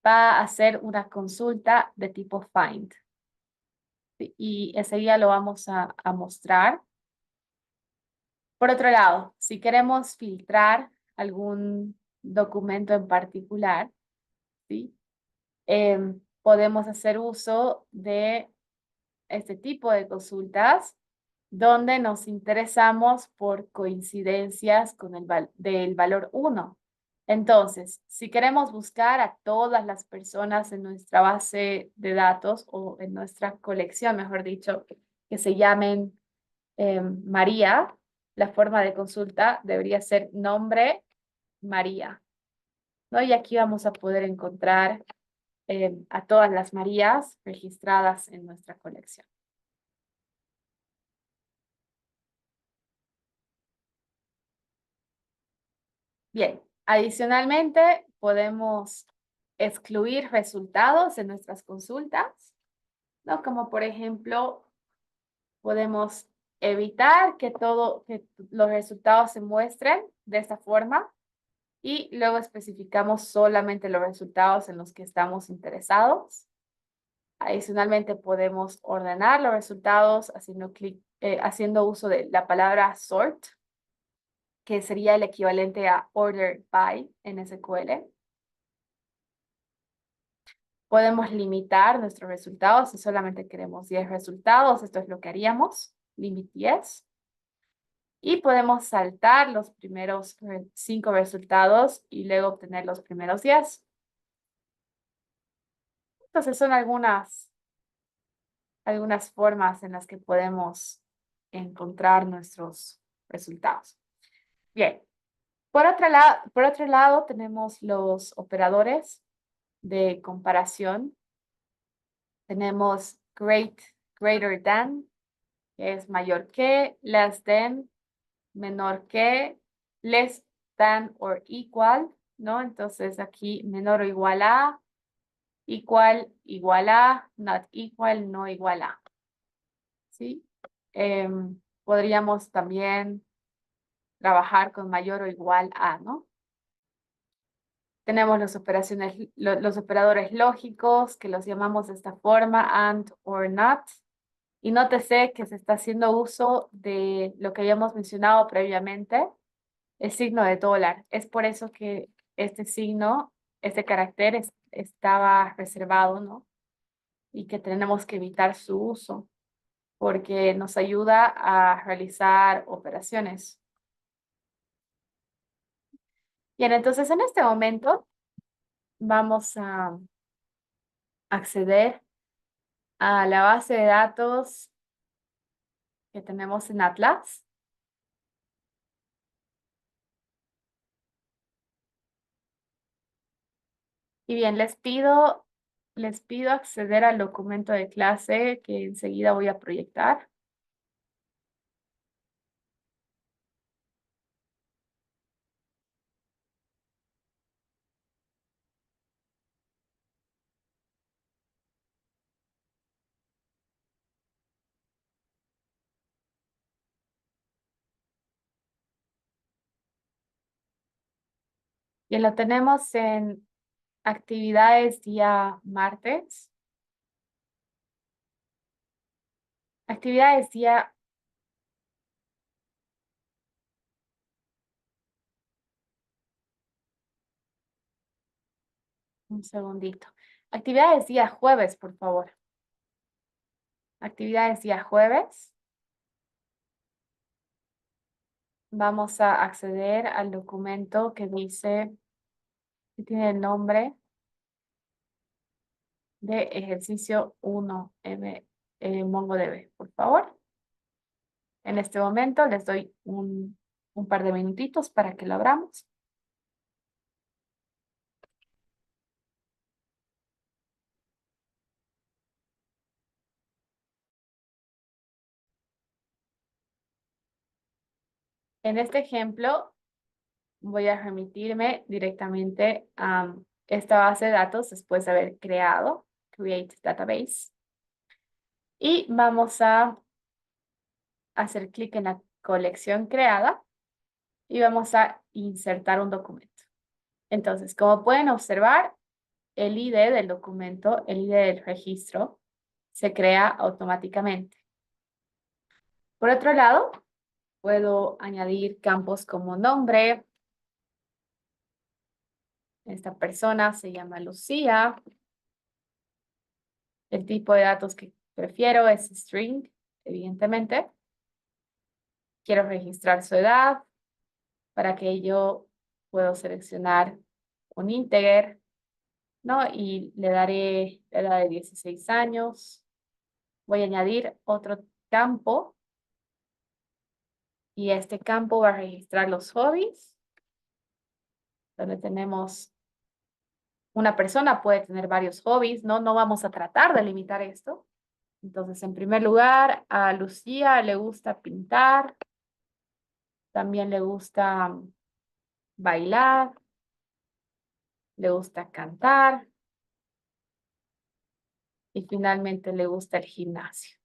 va a hacer una consulta de tipo find. Y ese día lo vamos a mostrar. Por otro lado, si queremos filtrar algún documento en particular, ¿sí? Podemos hacer uso de este tipo de consultas donde nos interesamos por coincidencias con del valor 1. Entonces, si queremos buscar a todas las personas en nuestra base de datos o en nuestra colección, mejor dicho, que se llamen María, la forma de consulta debería ser nombre María, ¿no? Y aquí vamos a poder encontrar a todas las Marías registradas en nuestra colección. Bien, adicionalmente podemos excluir resultados en nuestras consultas, ¿no? Como por ejemplo, podemos evitar que los resultados se muestren de esta forma y luego especificamos solamente los resultados en los que estamos interesados. Adicionalmente podemos ordenar los resultados haciendo uso de la palabra sort, que sería el equivalente a order by en SQL. Podemos limitar nuestros resultados si solamente queremos 10 resultados. Esto es lo que haríamos, limit 10. Y podemos saltar los primeros 5 resultados y luego obtener los primeros 10. Entonces son algunas algunas formas en las que podemos encontrar nuestros resultados. Bien. Por otro lado, tenemos los operadores de comparación. Tenemos greater than, que es mayor que, less than, menor que, less than or equal, ¿no? Entonces aquí menor o igual a, igual a, not equal, no igual a. ¿Sí? Podríamos también trabajar con mayor o igual a, ¿no? Tenemos los operadores lógicos, que los llamamos de esta forma, and or not. Y nótese que se está haciendo uso de lo que habíamos mencionado previamente, el signo de dólar. Es por eso que este signo, este carácter estaba reservado, ¿no? Y que tenemos que evitar su uso, porque nos ayuda a realizar operaciones. Bien, entonces en este momento vamos a acceder a la base de datos que tenemos en Atlas. Y bien, les pido acceder al documento de clase que enseguida voy a proyectar. Y lo tenemos en actividades día martes. Actividades día... Un segundito. Actividades día jueves, por favor. Actividades día jueves. Vamos a acceder al documento que dice, que tiene el nombre de ejercicio 1 MongoDB, por favor. En este momento les doy un par de minutitos para que lo abramos. En este ejemplo, voy a remitirme directamente a esta base de datos después de haber creado Create Database. Y vamos a hacer clic en la colección creada y vamos a insertar un documento. Entonces, como pueden observar, el ID del documento, el ID del registro, se crea automáticamente. Por otro lado, puedo añadir campos como nombre. Esta persona se llama Lucía. El tipo de datos que prefiero es string, evidentemente. Quiero registrar su edad. Para que ello puedo seleccionar un integer, ¿no? Y le daré la edad de 16 años. Voy a añadir otro campo. Y este campo va a registrar los hobbies. Donde tenemos una persona puede tener varios hobbies, ¿no? No vamos a tratar de limitar esto. Entonces, en primer lugar, a Lucía le gusta pintar. También le gusta bailar. Le gusta cantar. Y finalmente le gusta el gimnasio.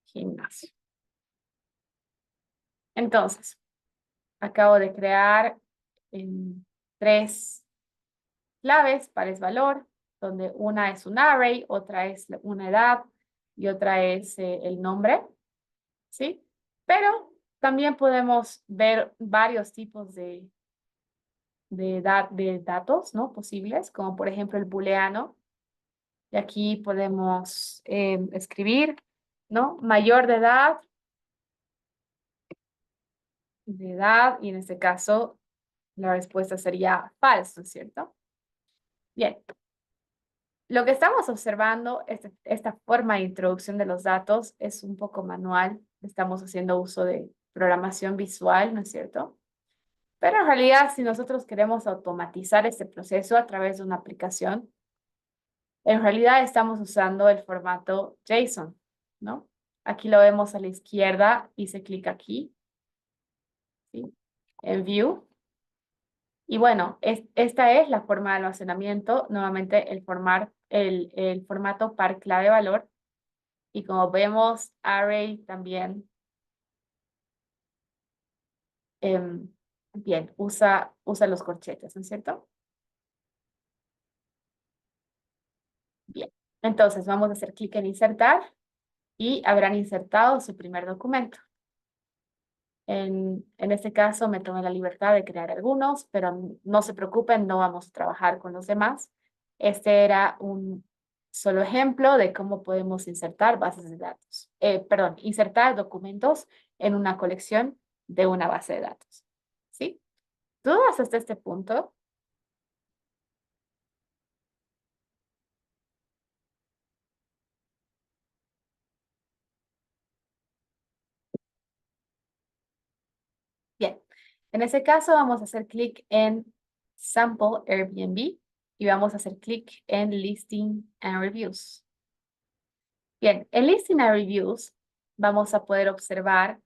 Gimnasio. Entonces, acabo de crear 3 claves para el valor, donde una es un array, otra es una edad y otra es el nombre, ¿sí? Pero también podemos ver varios tipos de datos, ¿no? Posibles, como por ejemplo el booleano. Y aquí podemos escribir, ¿no? Mayor de edad, y en este caso la respuesta sería falso, ¿cierto? Bien. Lo que estamos observando, esta forma de introducción de los datos es un poco manual. Estamos haciendo uso de programación visual, ¿no es cierto? Pero en realidad, si nosotros queremos automatizar este proceso a través de una aplicación, en realidad estamos usando el formato JSON, ¿no? Aquí lo vemos a la izquierda y se clica aquí, ¿sí? En View. Y bueno, esta es la forma de almacenamiento, nuevamente el formato par clave valor. Y como vemos, array también, bien, usa los corchetes, ¿no es cierto? Bien, entonces vamos a hacer clic en insertar y habrán insertado su primer documento. En este caso me tomé la libertad de crear algunos, pero no se preocupen, no vamos a trabajar con los demás. Este era un solo ejemplo de cómo podemos insertar bases de datos. Perdón, insertar documentos en una colección de una base de datos. ¿Sí? ¿Dudas hasta este punto? Bien, en ese caso vamos a hacer clic en Sample Airbnb y vamos a hacer clic en Listing and Reviews. Bien, en Listing and Reviews vamos a poder observar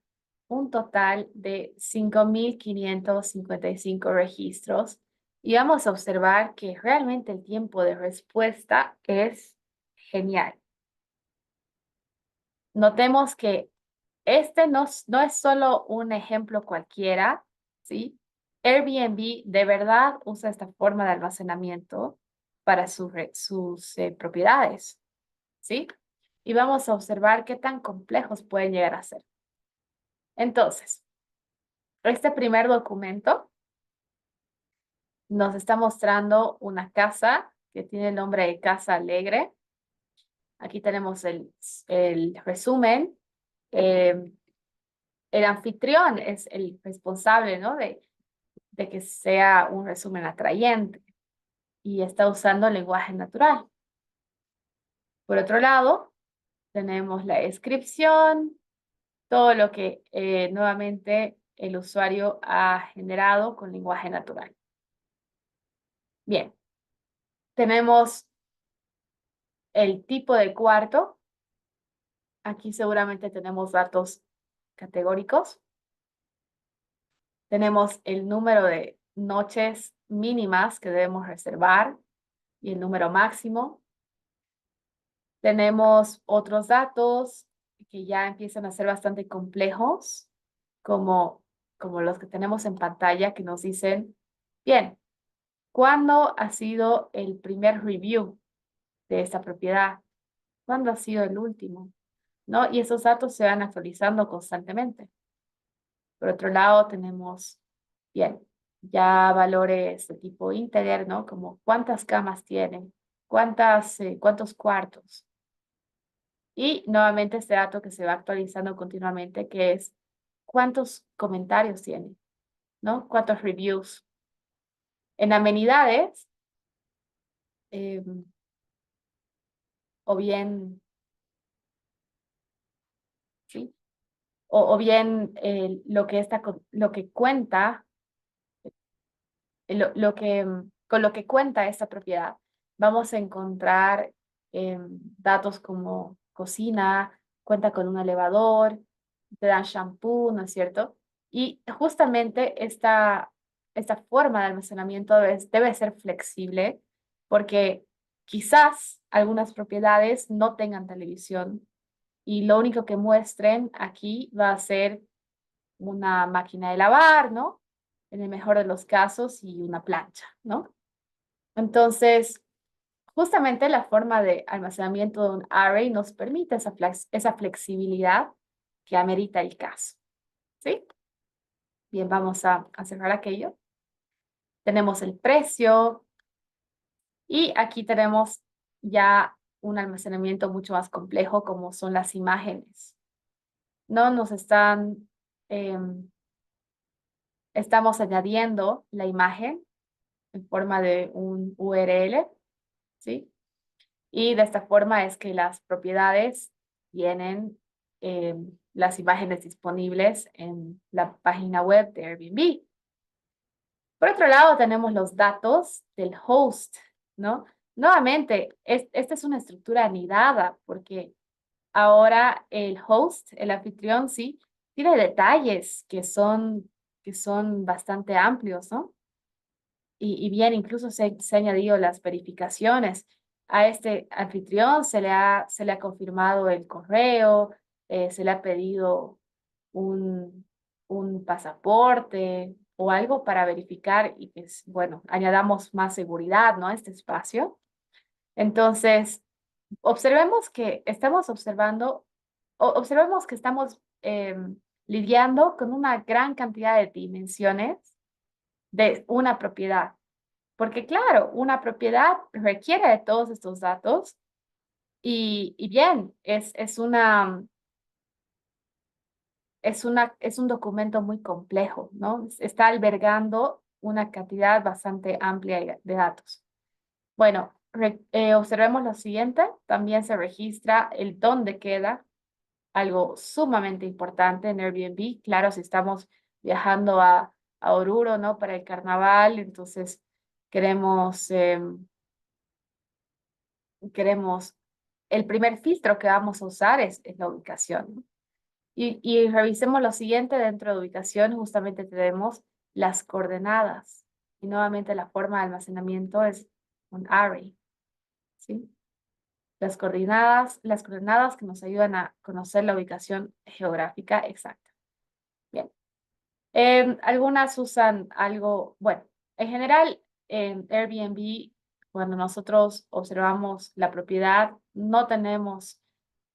un total de 5.555 registros y vamos a observar que realmente el tiempo de respuesta es genial. Notemos que este no es solo un ejemplo cualquiera, ¿sí? Airbnb de verdad usa esta forma de almacenamiento para sus propiedades, ¿sí? Y vamos a observar qué tan complejos pueden llegar a ser. Entonces, este primer documento nos está mostrando una casa que tiene el nombre de Casa Alegre. Aquí tenemos el resumen. El anfitrión es el responsable, ¿no? de que sea un resumen atrayente y está usando el lenguaje natural. Por otro lado, tenemos la descripción, todo lo que nuevamente el usuario ha generado con lenguaje natural. Bien, tenemos el tipo de cuarto. Aquí seguramente tenemos datos categóricos. Tenemos el número de noches mínimas que debemos reservar y el número máximo. Tenemos otros datos que ya empiezan a ser bastante complejos, como los que tenemos en pantalla, que nos dicen, bien, ¿cuándo ha sido el primer review de esta propiedad? ¿Cuándo ha sido el último? ¿No? Y esos datos se van actualizando constantemente. Por otro lado, tenemos, bien, ya valores de tipo integer, ¿no? Como cuántas camas tienen, cuántos cuartos. Y nuevamente este dato que se va actualizando continuamente, que es cuántos comentarios tiene, ¿no? Cuántos reviews. En amenidades, o bien, ¿sí? O bien lo que cuenta, con lo que cuenta esta propiedad, vamos a encontrar datos como cocina, cuenta con un elevador, te dan shampoo, ¿no es cierto? Y justamente esta forma de almacenamiento debe ser flexible porque quizás algunas propiedades no tengan televisión y lo único que muestren aquí va a ser una máquina de lavar, ¿no? En el mejor de los casos, y una plancha, ¿no? Entonces, justamente la forma de almacenamiento de un array nos permite esa flexibilidad que amerita el caso, ¿sí? Bien, vamos a cerrar aquello. Tenemos el precio y aquí tenemos ya un almacenamiento mucho más complejo como son las imágenes. No nos estamos añadiendo la imagen en forma de un URL, ¿sí? Y de esta forma es que las propiedades tienen las imágenes disponibles en la página web de Airbnb. Por otro lado, tenemos los datos del host, ¿no? Nuevamente, esta es una estructura anidada porque ahora el host, el anfitrión, sí, tiene detalles que son bastante amplios, ¿no? Y bien, incluso se han añadido las verificaciones. A este anfitrión se le ha confirmado el correo, se le ha pedido un pasaporte o algo para verificar y pues, bueno, añadamos más seguridad, ¿no? A este espacio. Entonces, observemos que estamos observemos que estamos lidiando con una gran cantidad de dimensiones de una propiedad. Porque claro, una propiedad requiere de todos estos datos y bien, es un documento muy complejo, ¿no? Está albergando una cantidad bastante amplia de datos. Bueno, observemos lo siguiente. También se registra el dónde queda, algo sumamente importante en Airbnb. Claro, si estamos viajando a Oruro, ¿no? Para el carnaval, entonces queremos, queremos, el primer filtro que vamos a usar es la ubicación, ¿no? Y revisemos lo siguiente, dentro de ubicación justamente tenemos las coordenadas. Y nuevamente la forma de almacenamiento es un array, ¿sí? Las coordenadas que nos ayudan a conocer la ubicación geográfica exacta. Bien. Algunas usan algo, bueno, en general en Airbnb, cuando nosotros observamos la propiedad, no tenemos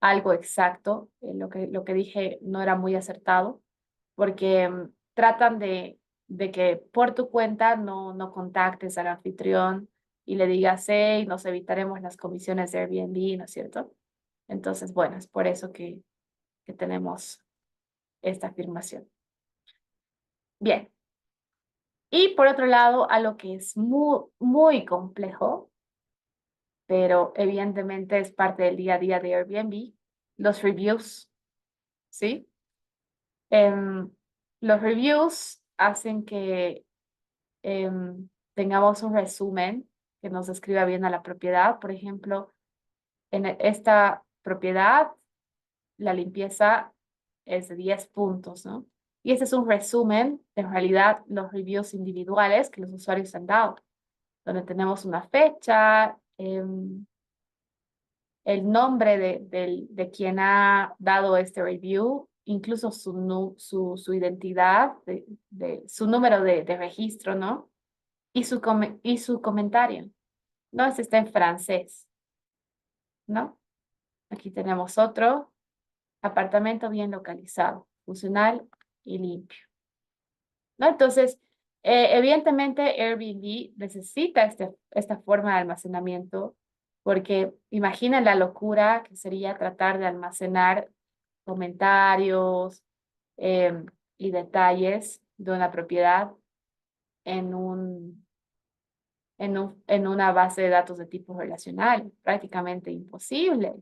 algo exacto. Lo que dije no era muy acertado, porque tratan de que por tu cuenta no contactes al anfitrión y le digas, hey, nos evitaremos las comisiones de Airbnb, ¿no es cierto? Entonces, bueno, es por eso que tenemos esta afirmación. Bien. Y por otro lado, algo que es muy complejo, pero evidentemente es parte del día a día de Airbnb, los reviews, ¿sí? Em, los reviews hacen que tengamos un resumen que nos describa bien a la propiedad. Por ejemplo, en esta propiedad, la limpieza es de 10 puntos, ¿no? Y este es un resumen, en realidad, los reviews individuales que los usuarios han dado, donde tenemos una fecha, el nombre de quien ha dado este review, incluso su identidad, su número de registro, ¿no? Y y su comentario. No, este está en francés, ¿no? Aquí tenemos otro, apartamento bien localizado, funcional y limpio, ¿no? Entonces, evidentemente Airbnb necesita esta forma de almacenamiento porque imaginen la locura que sería tratar de almacenar comentarios y detalles de una propiedad en en una base de datos de tipo relacional. Prácticamente imposible,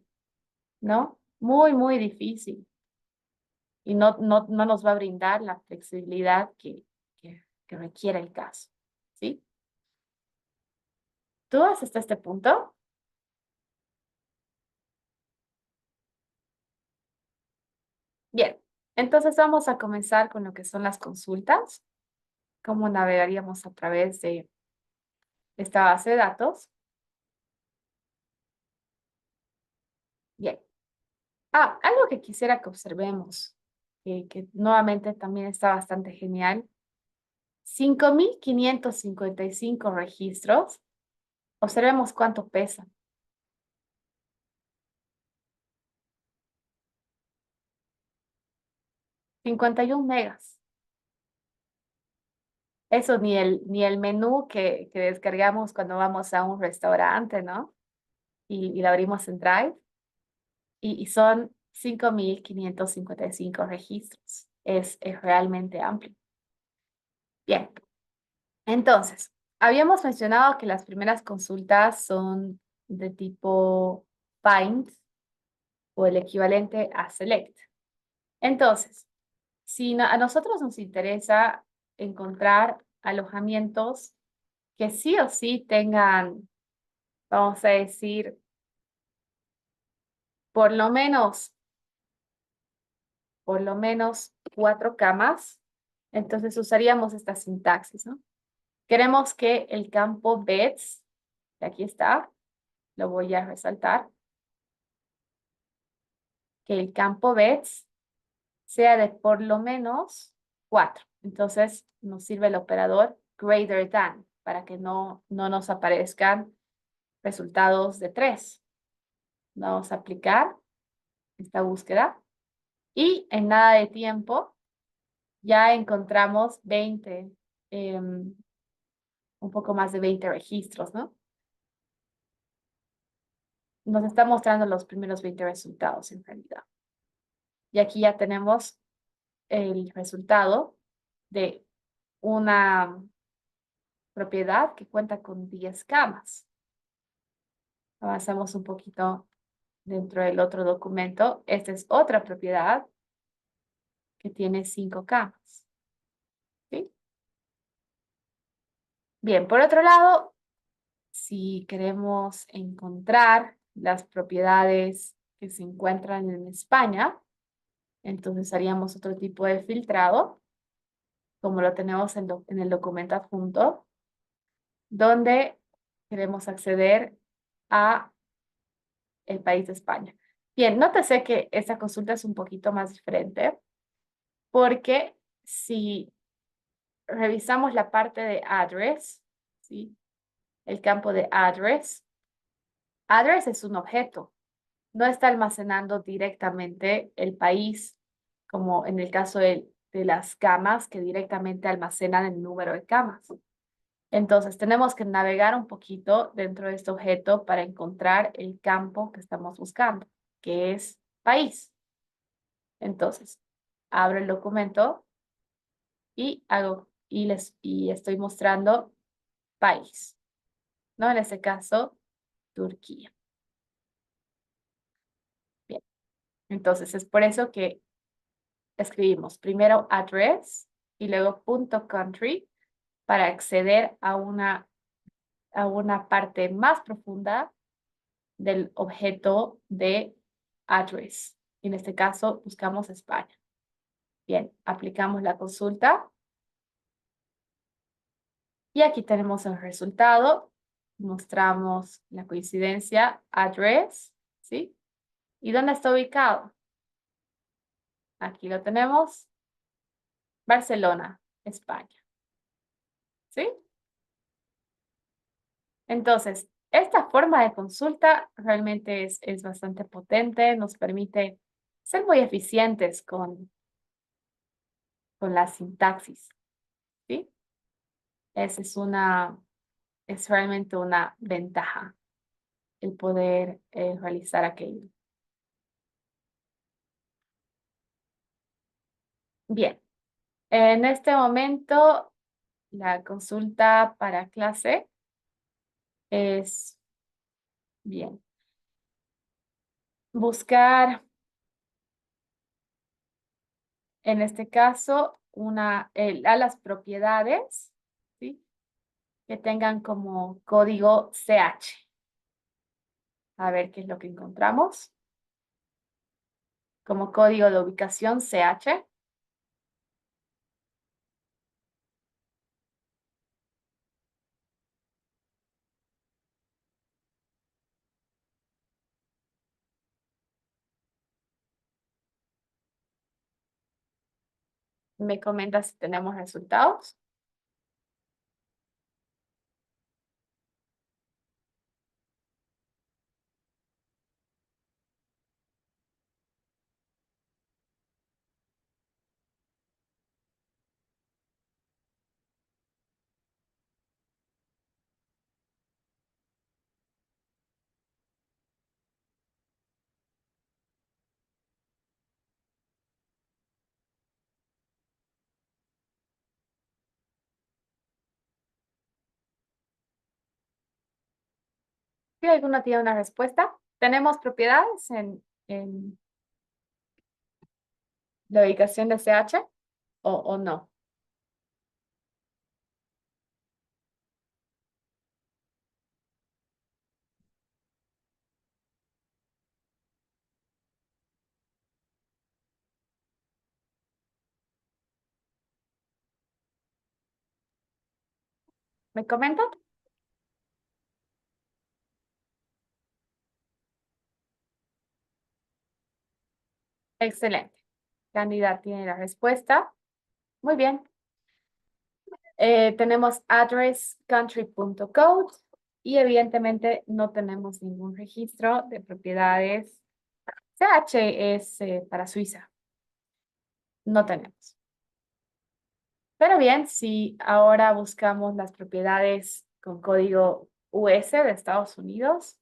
¿no? Muy difícil. Y no nos va a brindar la flexibilidad que requiere el caso, ¿sí? ¿Dudas hasta este punto? Bien, entonces vamos a comenzar con lo que son las consultas. ¿Cómo navegaríamos a través de esta base de datos? Bien. Algo que quisiera que observemos, que nuevamente también está bastante genial. 5.555 registros. Observemos cuánto pesa. 51 megas. Eso ni el menú que descargamos cuando vamos a un restaurante, ¿no? Y lo abrimos en Drive. Y son 5.555 registros. Es realmente amplio. Bien. Entonces, habíamos mencionado que las primeras consultas son de tipo find o el equivalente a select. Entonces, si a nosotros nos interesa encontrar alojamientos que sí o sí tengan, vamos a decir, por lo menos 4 camas, entonces usaríamos esta sintaxis, ¿no? Queremos que el campo beds, que aquí está, lo voy a resaltar, que el campo beds sea de por lo menos 4. Entonces nos sirve el operador greater than para que no nos aparezcan resultados de 3. Vamos a aplicar esta búsqueda y en nada de tiempo ya encontramos 20, un poco más de 20 registros, ¿no? Nos está mostrando los primeros 20 resultados en realidad. Y aquí ya tenemos el resultado de una propiedad que cuenta con 10 camas. Avanzamos un poquito dentro del otro documento. Esta es otra propiedad que tiene 5 camas. ¿Sí? Bien, por otro lado, si queremos encontrar las propiedades que se encuentran en España, entonces haríamos otro tipo de filtrado, como lo tenemos en el documento adjunto, donde queremos acceder a el país de España. Bien, nótese que esta consulta es un poquito más diferente, porque si revisamos la parte de address, ¿sí? El campo de address, address es un objeto, no está almacenando directamente el país, como en el caso de las camas que directamente almacenan el número de camas. Entonces, tenemos que navegar un poquito dentro de este objeto para encontrar el campo que estamos buscando, que es país. Entonces, abro el documento y estoy mostrando país, ¿no? En este caso, Turquía. Bien, entonces es por eso que escribimos primero address y luego .country para acceder a una parte más profunda del objeto de address. En este caso, buscamos España. Bien, aplicamos la consulta. Y aquí tenemos el resultado. Mostramos la coincidencia, address, ¿sí? ¿Y dónde está ubicado? Aquí lo tenemos. Barcelona, España. ¿Sí? Entonces, esta forma de consulta realmente es bastante potente, nos permite ser muy eficientes con la sintaxis, ¿sí? Esa es realmente una ventaja, el poder realizar aquello. Bien, en este momento la consulta para clase es, bien, buscar, en este caso, a las propiedades, ¿sí? Que tengan como código CH. A ver qué es lo que encontramos. Como código de ubicación CH. Me comenta si tenemos resultados. Si alguno tiene una respuesta, ¿tenemos propiedades en la ubicación de CH o no? ¿Me comentan? Excelente. Candida tiene la respuesta. Muy bien. Tenemos address country.code y evidentemente no tenemos ningún registro de propiedades. CH es para Suiza. No tenemos. Pero bien, si ahora buscamos las propiedades con código US de Estados Unidos,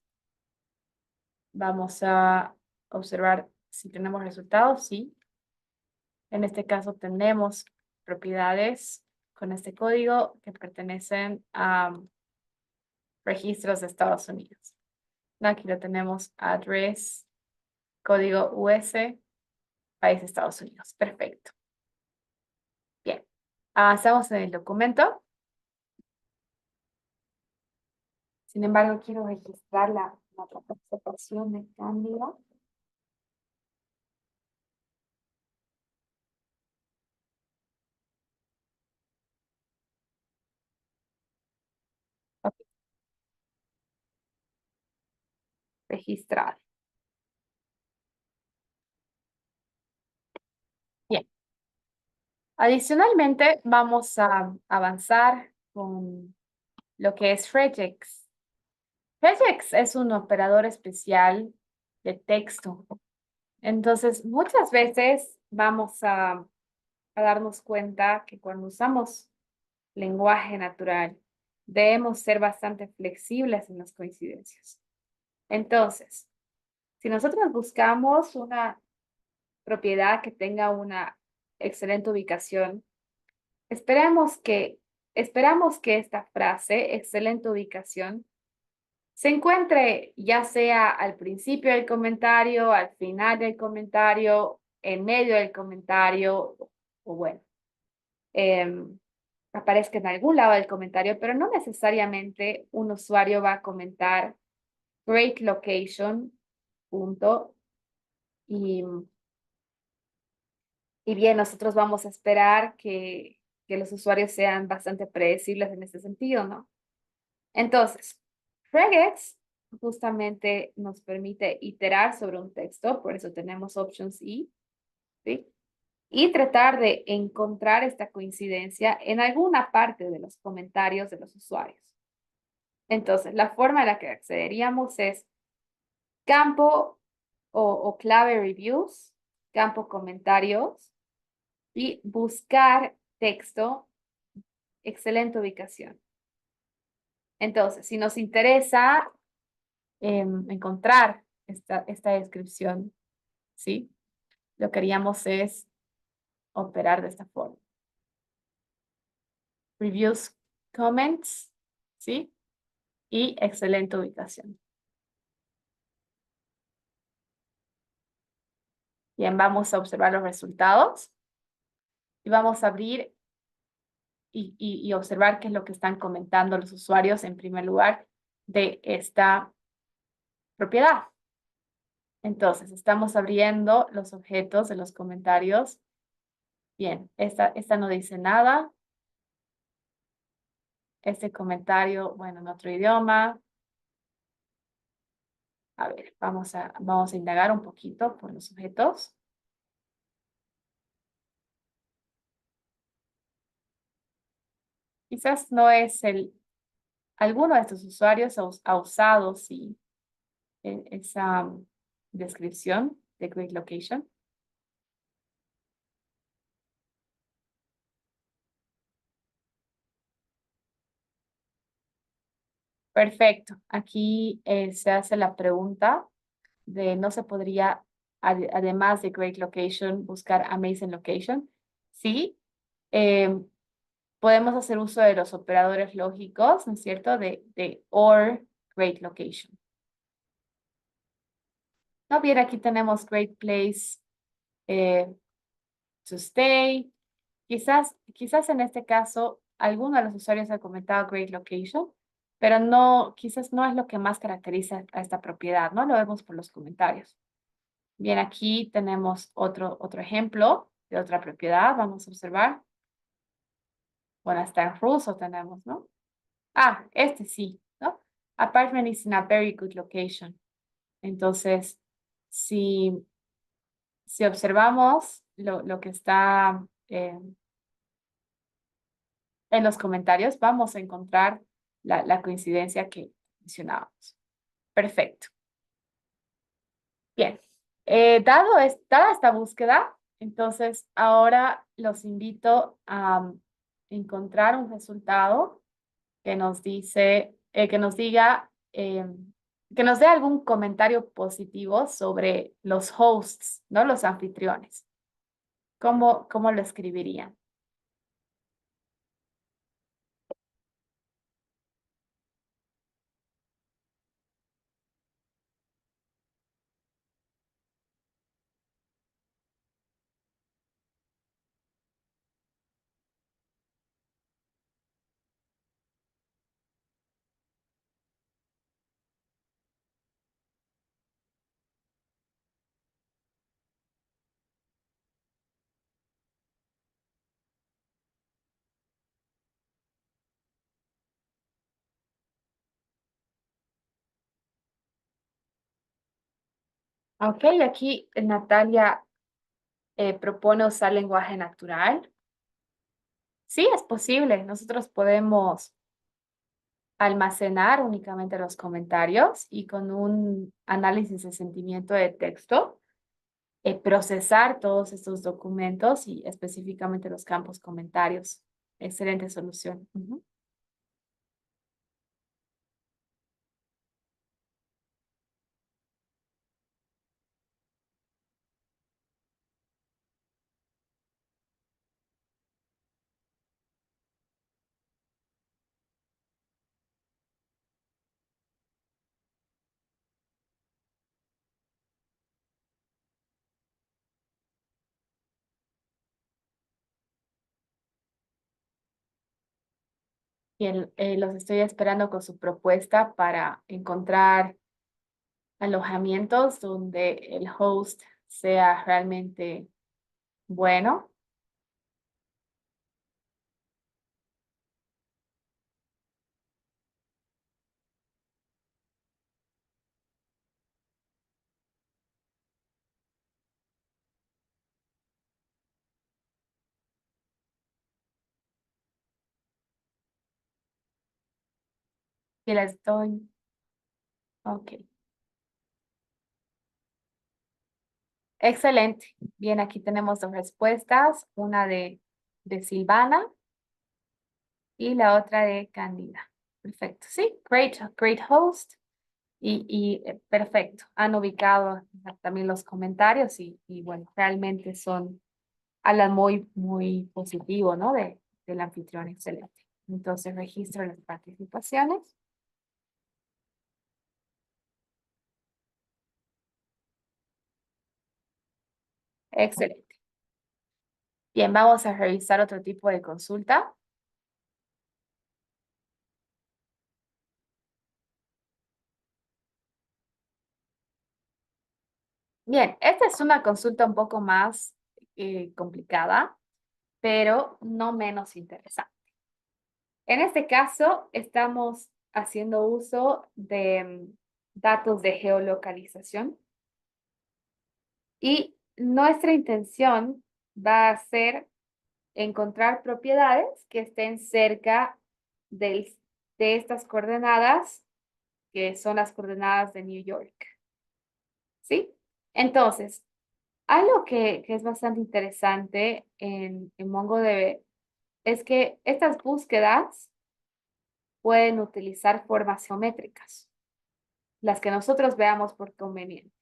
vamos a observar si tenemos resultados. Sí. En este caso tenemos propiedades con este código que pertenecen a registros de Estados Unidos. Aquí lo tenemos, address, código US, país de Estados Unidos. Perfecto. Bien, avanzamos en el documento. Sin embargo, quiero registrar la participación de Cándida. Ok. Registrar. Bien. Adicionalmente, vamos a avanzar con lo que es regex. Regex es un operador especial de texto. Entonces, muchas veces vamos a darnos cuenta que cuando usamos lenguaje natural, debemos ser bastante flexibles en las coincidencias. Entonces, si nosotros buscamos una propiedad que tenga una excelente ubicación, esperamos que esta frase, excelente ubicación, se encuentre ya sea al principio del comentario, al final del comentario, en medio del comentario, o bueno, aparezca en algún lado del comentario, pero no necesariamente un usuario va a comentar great location, punto, y bien, nosotros vamos a esperar que los usuarios sean bastante predecibles en este sentido, ¿no? Entonces, regex justamente nos permite iterar sobre un texto, por eso tenemos options y, ¿sí? Y tratar de encontrar esta coincidencia en alguna parte de los comentarios de los usuarios. Entonces, la forma en la que accederíamos es campo o clave reviews, campo comentarios y buscar texto, excelente ubicación. Entonces, si nos interesa encontrar esta descripción, ¿sí? Lo que haríamos es operar de esta forma. Reviews, comments, ¿sí? Y excelente ubicación. Bien, vamos a observar los resultados. Y vamos a abrir y observar qué es lo que están comentando los usuarios en primer lugar de esta propiedad. Entonces, estamos abriendo los objetos de los comentarios. Bien, esta no dice nada. Este comentario, bueno, en otro idioma. A ver, vamos a indagar un poquito por los objetos. Quizás no es alguno de estos usuarios ha usado, sí, esa descripción de Great Location. Perfecto. Aquí se hace la pregunta de no se podría, además de Great Location, buscar Amazing Location. Sí, podemos hacer uso de los operadores lógicos, ¿no es cierto? De or Great Location. No, bien, aquí tenemos great place to stay. Quizás en este caso, alguno de los usuarios ha comentado great location, pero no, quizás no es lo que más caracteriza a esta propiedad, ¿no? Lo vemos por los comentarios. Bien, aquí tenemos otro ejemplo de otra propiedad. Vamos a observar. Bueno, hasta en ruso tenemos, ¿no? Ah, este sí, ¿no? Apartment is in a very good location. Entonces, si, si observamos lo que está en los comentarios, vamos a encontrar la coincidencia que mencionábamos. Perfecto. Bien. Dada esta búsqueda, entonces ahora los invito a encontrar un resultado que nos dice, que nos diga, que nos dé algún comentario positivo sobre los hosts, ¿no? Los anfitriones. ¿Cómo lo escribirían? Ok, aquí Natalia propone usar lenguaje natural. Sí, es posible. Nosotros podemos almacenar únicamente los comentarios y con un análisis de sentimiento de texto, procesar todos estos documentos y específicamente los campos comentarios. Excelente solución. Ujú. Bien, los estoy esperando con su propuesta para encontrar alojamientos donde el host sea realmente bueno. Y les doy. Ok. Excelente. Bien, aquí tenemos dos respuestas, una de Silvana y la otra de Candida. Perfecto. Sí, great host. Perfecto. Han ubicado también los comentarios y bueno, realmente hablan muy positivo, ¿no? Del anfitrión. Excelente. Entonces registro las participaciones. Excelente. Bien, vamos a revisar otro tipo de consulta. Bien, esta es una consulta un poco más complicada, pero no menos interesante. En este caso, estamos haciendo uso de datos de geolocalización y nuestra intención va a ser encontrar propiedades que estén cerca de estas coordenadas, que son las coordenadas de New York. ¿Sí? Entonces, algo que es bastante interesante en MongoDB es que estas búsquedas pueden utilizar formas geométricas, las que nosotros veamos por conveniente.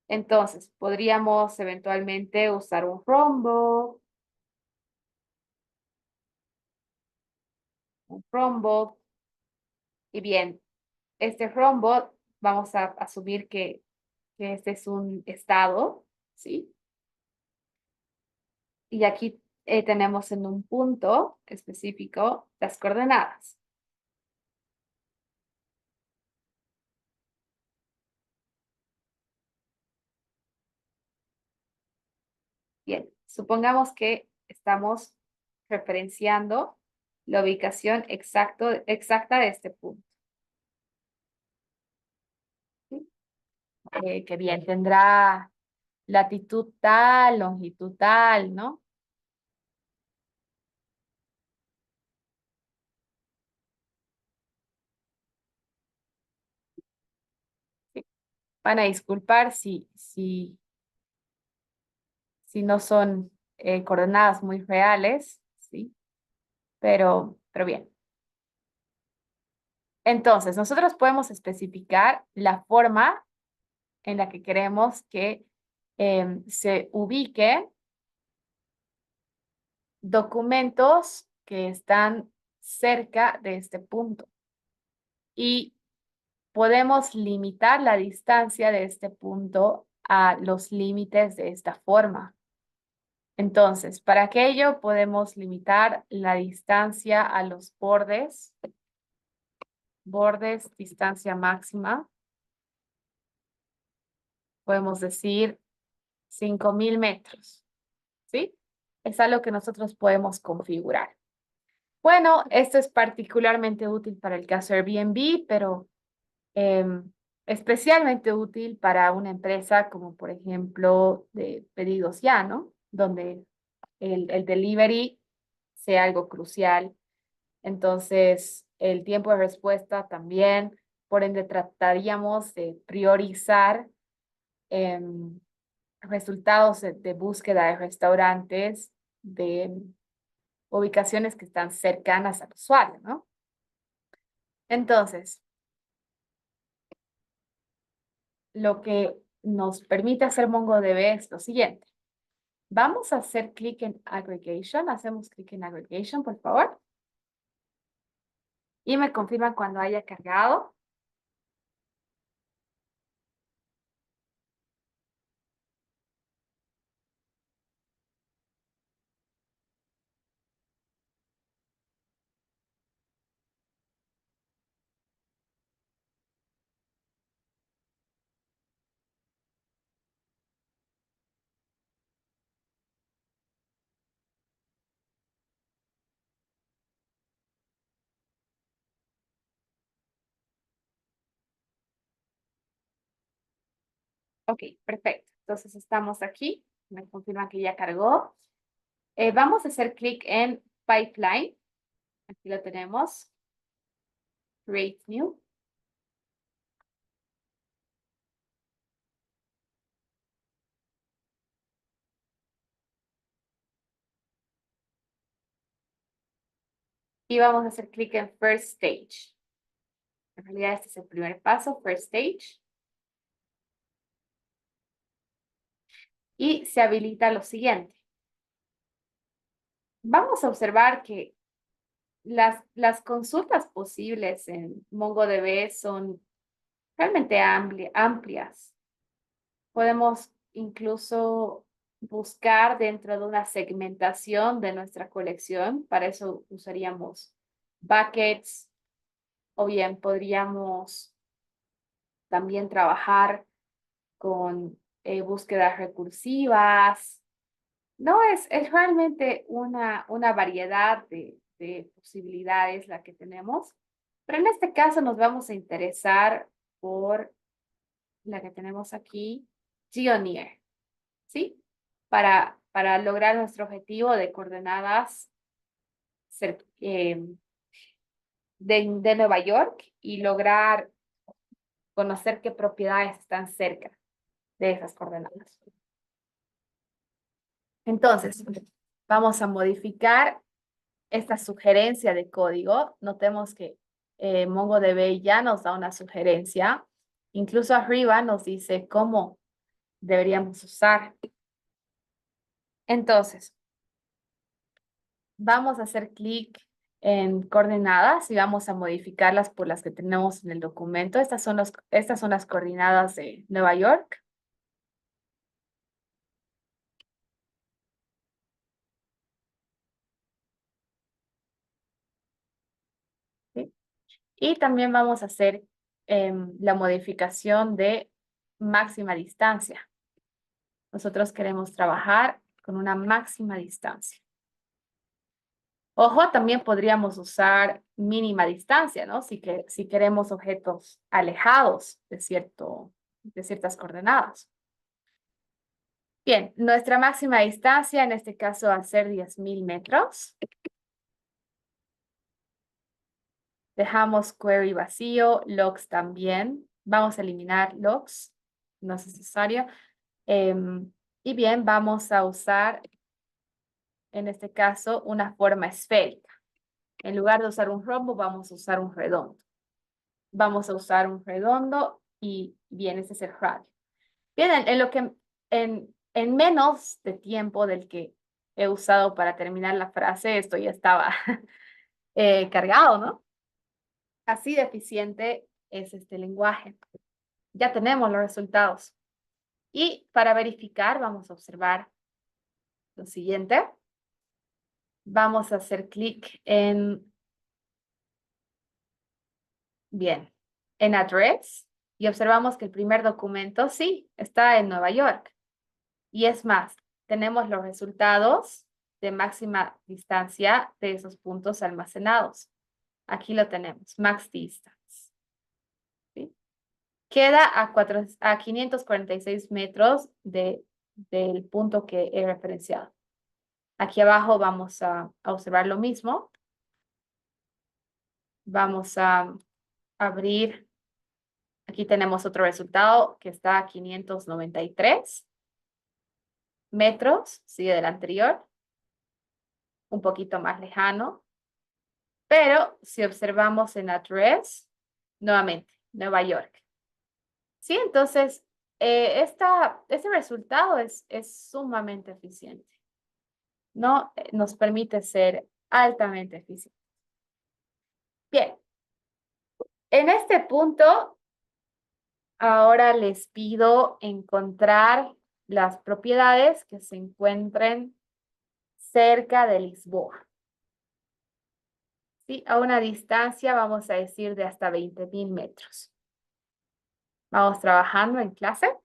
Entonces, podríamos eventualmente usar un rombo, y bien, este rombo vamos a asumir que que este es un estado, ¿sí? Y aquí tenemos en un punto específico las coordenadas. Bien, supongamos que estamos referenciando la ubicación exacta de este punto. ¿Sí? Que bien, tendrá latitud tal, longitud tal, ¿no? Sí. Van a disculpar si no son coordenadas muy reales, ¿sí? Pero bien. Entonces, nosotros podemos especificar la forma en la que queremos que se ubiquen documentos que están cerca de este punto. Y podemos limitar la distancia de este punto a los límites de esta forma. Entonces, para aquello podemos limitar la distancia a los bordes, distancia máxima. Podemos decir 5.000 metros, ¿sí? Es algo que nosotros podemos configurar. Bueno, esto es particularmente útil para el caso Airbnb, pero especialmente útil para una empresa como por ejemplo de pedidos ya, ¿no? Donde el delivery sea algo crucial. Entonces, el tiempo de respuesta también, por ende, trataríamos de priorizar resultados de búsqueda de restaurantes, de ubicaciones que están cercanas al usuario, ¿no? Entonces, lo que nos permite hacer MongoDB es lo siguiente. Vamos a hacer clic en Aggregation. Hacemos clic en Aggregation, por favor. Y me confirman cuando haya cargado. Ok, perfecto. Entonces estamos aquí. Me confirman que ya cargó. Vamos a hacer clic en Pipeline. Aquí lo tenemos. Create New. Y vamos a hacer clic en First Stage. En realidad este es el primer paso, First Stage. Y se habilita lo siguiente. Vamos a observar que las consultas posibles en MongoDB son realmente amplias. Podemos incluso buscar dentro de una segmentación de nuestra colección. Para eso usaríamos buckets o bien podríamos también trabajar con búsquedas recursivas. No, es realmente una variedad de posibilidades la que tenemos, pero en este caso nos vamos a interesar por la que tenemos aquí, GeoNear, ¿sí? Para lograr nuestro objetivo de coordenadas de Nueva York y lograr conocer qué propiedades están cerca de esas coordenadas. Entonces, vamos a modificar esta sugerencia de código. Notemos que MongoDB ya nos da una sugerencia. Incluso arriba nos dice cómo deberíamos usar. Entonces, vamos a hacer clic en coordenadas y vamos a modificarlas por las que tenemos en el documento. Estas son las coordenadas de Nueva York. Y también vamos a hacer la modificación de máxima distancia. Nosotros queremos trabajar con una máxima distancia. Ojo, también podríamos usar mínima distancia, ¿no? Si queremos objetos alejados de ciertas coordenadas. Bien, nuestra máxima distancia en este caso va a ser 10.000 metros. Dejamos query vacío, logs también. Vamos a eliminar logs, no es necesario. Y bien, vamos a usar, en este caso, una forma esférica. En lugar de usar un rombo, vamos a usar un redondo. Vamos a usar un redondo y bien, ese es el radio. Bien, en menos de tiempo del que he usado para terminar la frase, esto ya estaba cargado, ¿no? Así de eficiente es este lenguaje. Ya tenemos los resultados. Y para verificar, vamos a observar lo siguiente. Vamos a hacer clic en address y observamos que el primer documento sí está en Nueva York. Y es más, tenemos los resultados de máxima distancia de esos puntos almacenados. Aquí lo tenemos, max distance. ¿Sí? Queda a 546 metros del punto que he referenciado. Aquí abajo vamos a observar lo mismo. Vamos a abrir. Aquí tenemos otro resultado que está a 593 metros, sigue del anterior, un poquito más lejano. Pero si observamos en address, nuevamente, Nueva York. Sí, entonces, este resultado es sumamente eficiente. ¿No? Nos permite ser altamente eficientes. Bien, en este punto, ahora les pido encontrar las propiedades que se encuentren cerca de Lisboa. ¿Sí? A una distancia, vamos a decir, de hasta 20.000 metros. Vamos trabajando en clase.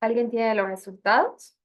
¿Alguien tiene los resultados?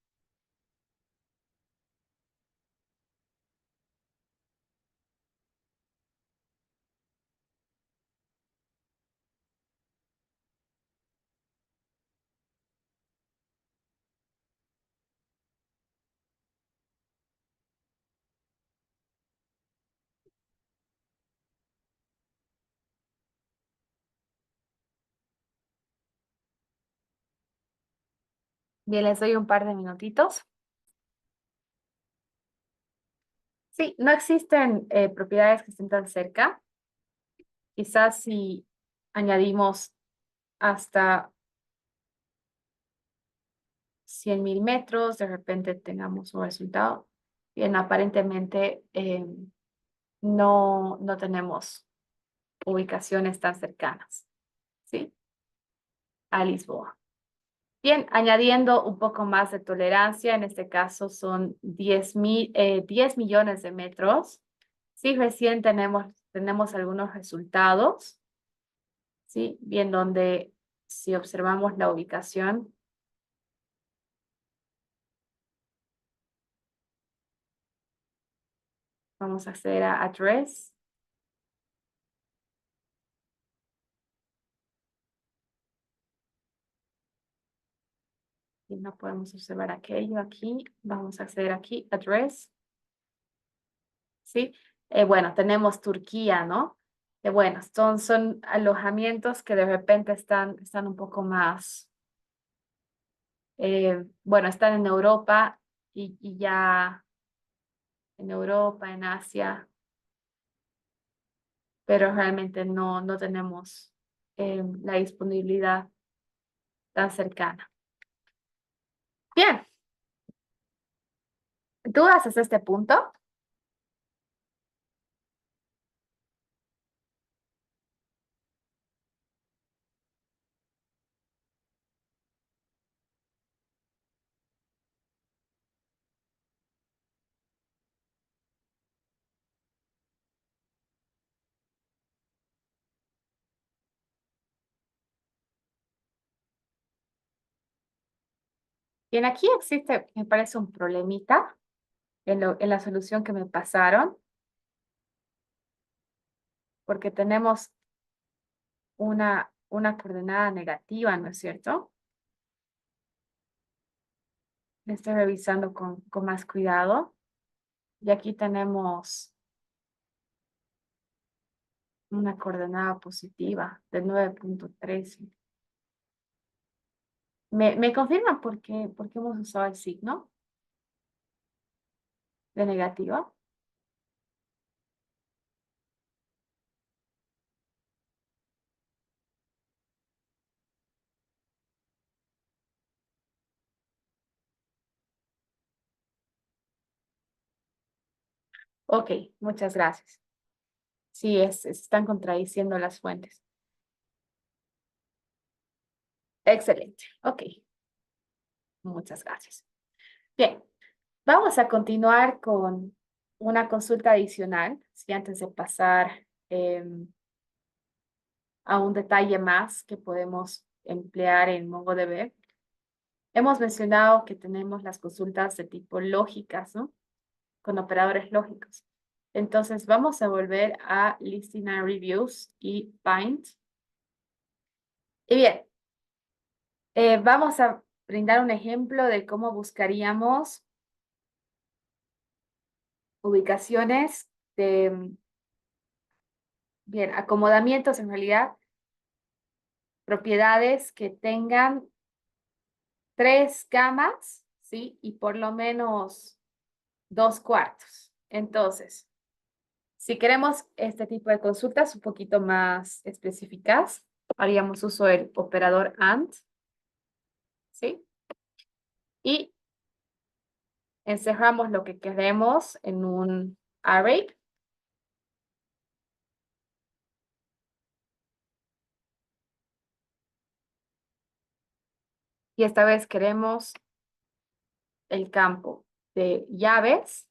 Bien, les doy un par de minutitos. Sí, no existen propiedades que estén tan cerca. Quizás si añadimos hasta 100.000 metros, de repente tengamos un resultado. Bien, aparentemente no tenemos ubicaciones tan cercanas, ¿sí? A Lisboa. Bien, añadiendo un poco más de tolerancia, en este caso son 10 millones de metros. Sí, recién tenemos algunos resultados, ¿sí? Bien, donde si observamos la ubicación, vamos a hacer a address. Y no podemos observar aquello aquí. Vamos a hacer aquí address, ¿sí? Bueno, tenemos Turquía, ¿no? Bueno, son alojamientos que de repente están un poco más, bueno, están en Europa y ya en Europa, en Asia, pero realmente no tenemos la disponibilidad tan cercana. Bien, ¿tú haces este punto? Bien, aquí existe, me parece un problemita en la solución que me pasaron, porque tenemos una coordenada negativa, ¿no es cierto? Le estoy revisando con más cuidado. Y aquí tenemos una coordenada positiva de 9.13. ¿Me confirman por qué hemos usado el signo de negativo? Ok, muchas gracias. Sí, están contradiciendo las fuentes. Excelente, ok. Muchas gracias. Bien, vamos a continuar con una consulta adicional, si antes de pasar a un detalle más que podemos emplear en MongoDB. Hemos mencionado que tenemos las consultas de tipo lógicas, ¿no? Con operadores lógicos. Entonces vamos a volver a Listing and Reviews y Find. Y bien, vamos a brindar un ejemplo de cómo buscaríamos ubicaciones de, bien, acomodamientos en realidad, propiedades que tengan 3 camas, ¿sí? Y por lo menos 2 cuartos. Entonces, si queremos este tipo de consultas un poquito más específicas, haríamos uso del operador AND, ¿sí? Y encerramos lo que queremos en un array. Y esta vez queremos el campo de llaves,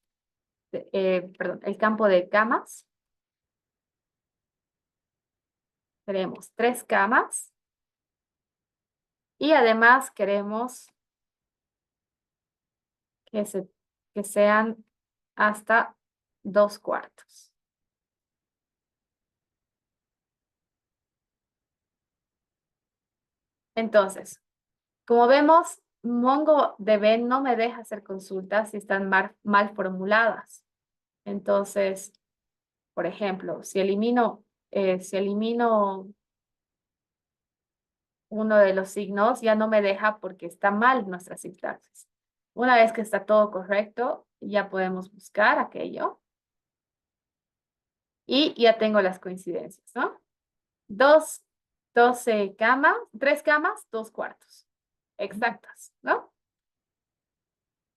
perdón, el campo de camas. Queremos 3 camas. Y además queremos que sean hasta 2 cuartos. Entonces, como vemos, MongoDB no me deja hacer consultas si están mal formuladas. Entonces, por ejemplo, si elimino uno de los signos ya no me deja porque está mal nuestra sintaxis. Una vez que está todo correcto, ya podemos buscar aquello. Y ya tengo las coincidencias, ¿no? 12 camas, 3 camas, 2 cuartos. Exactas, ¿no?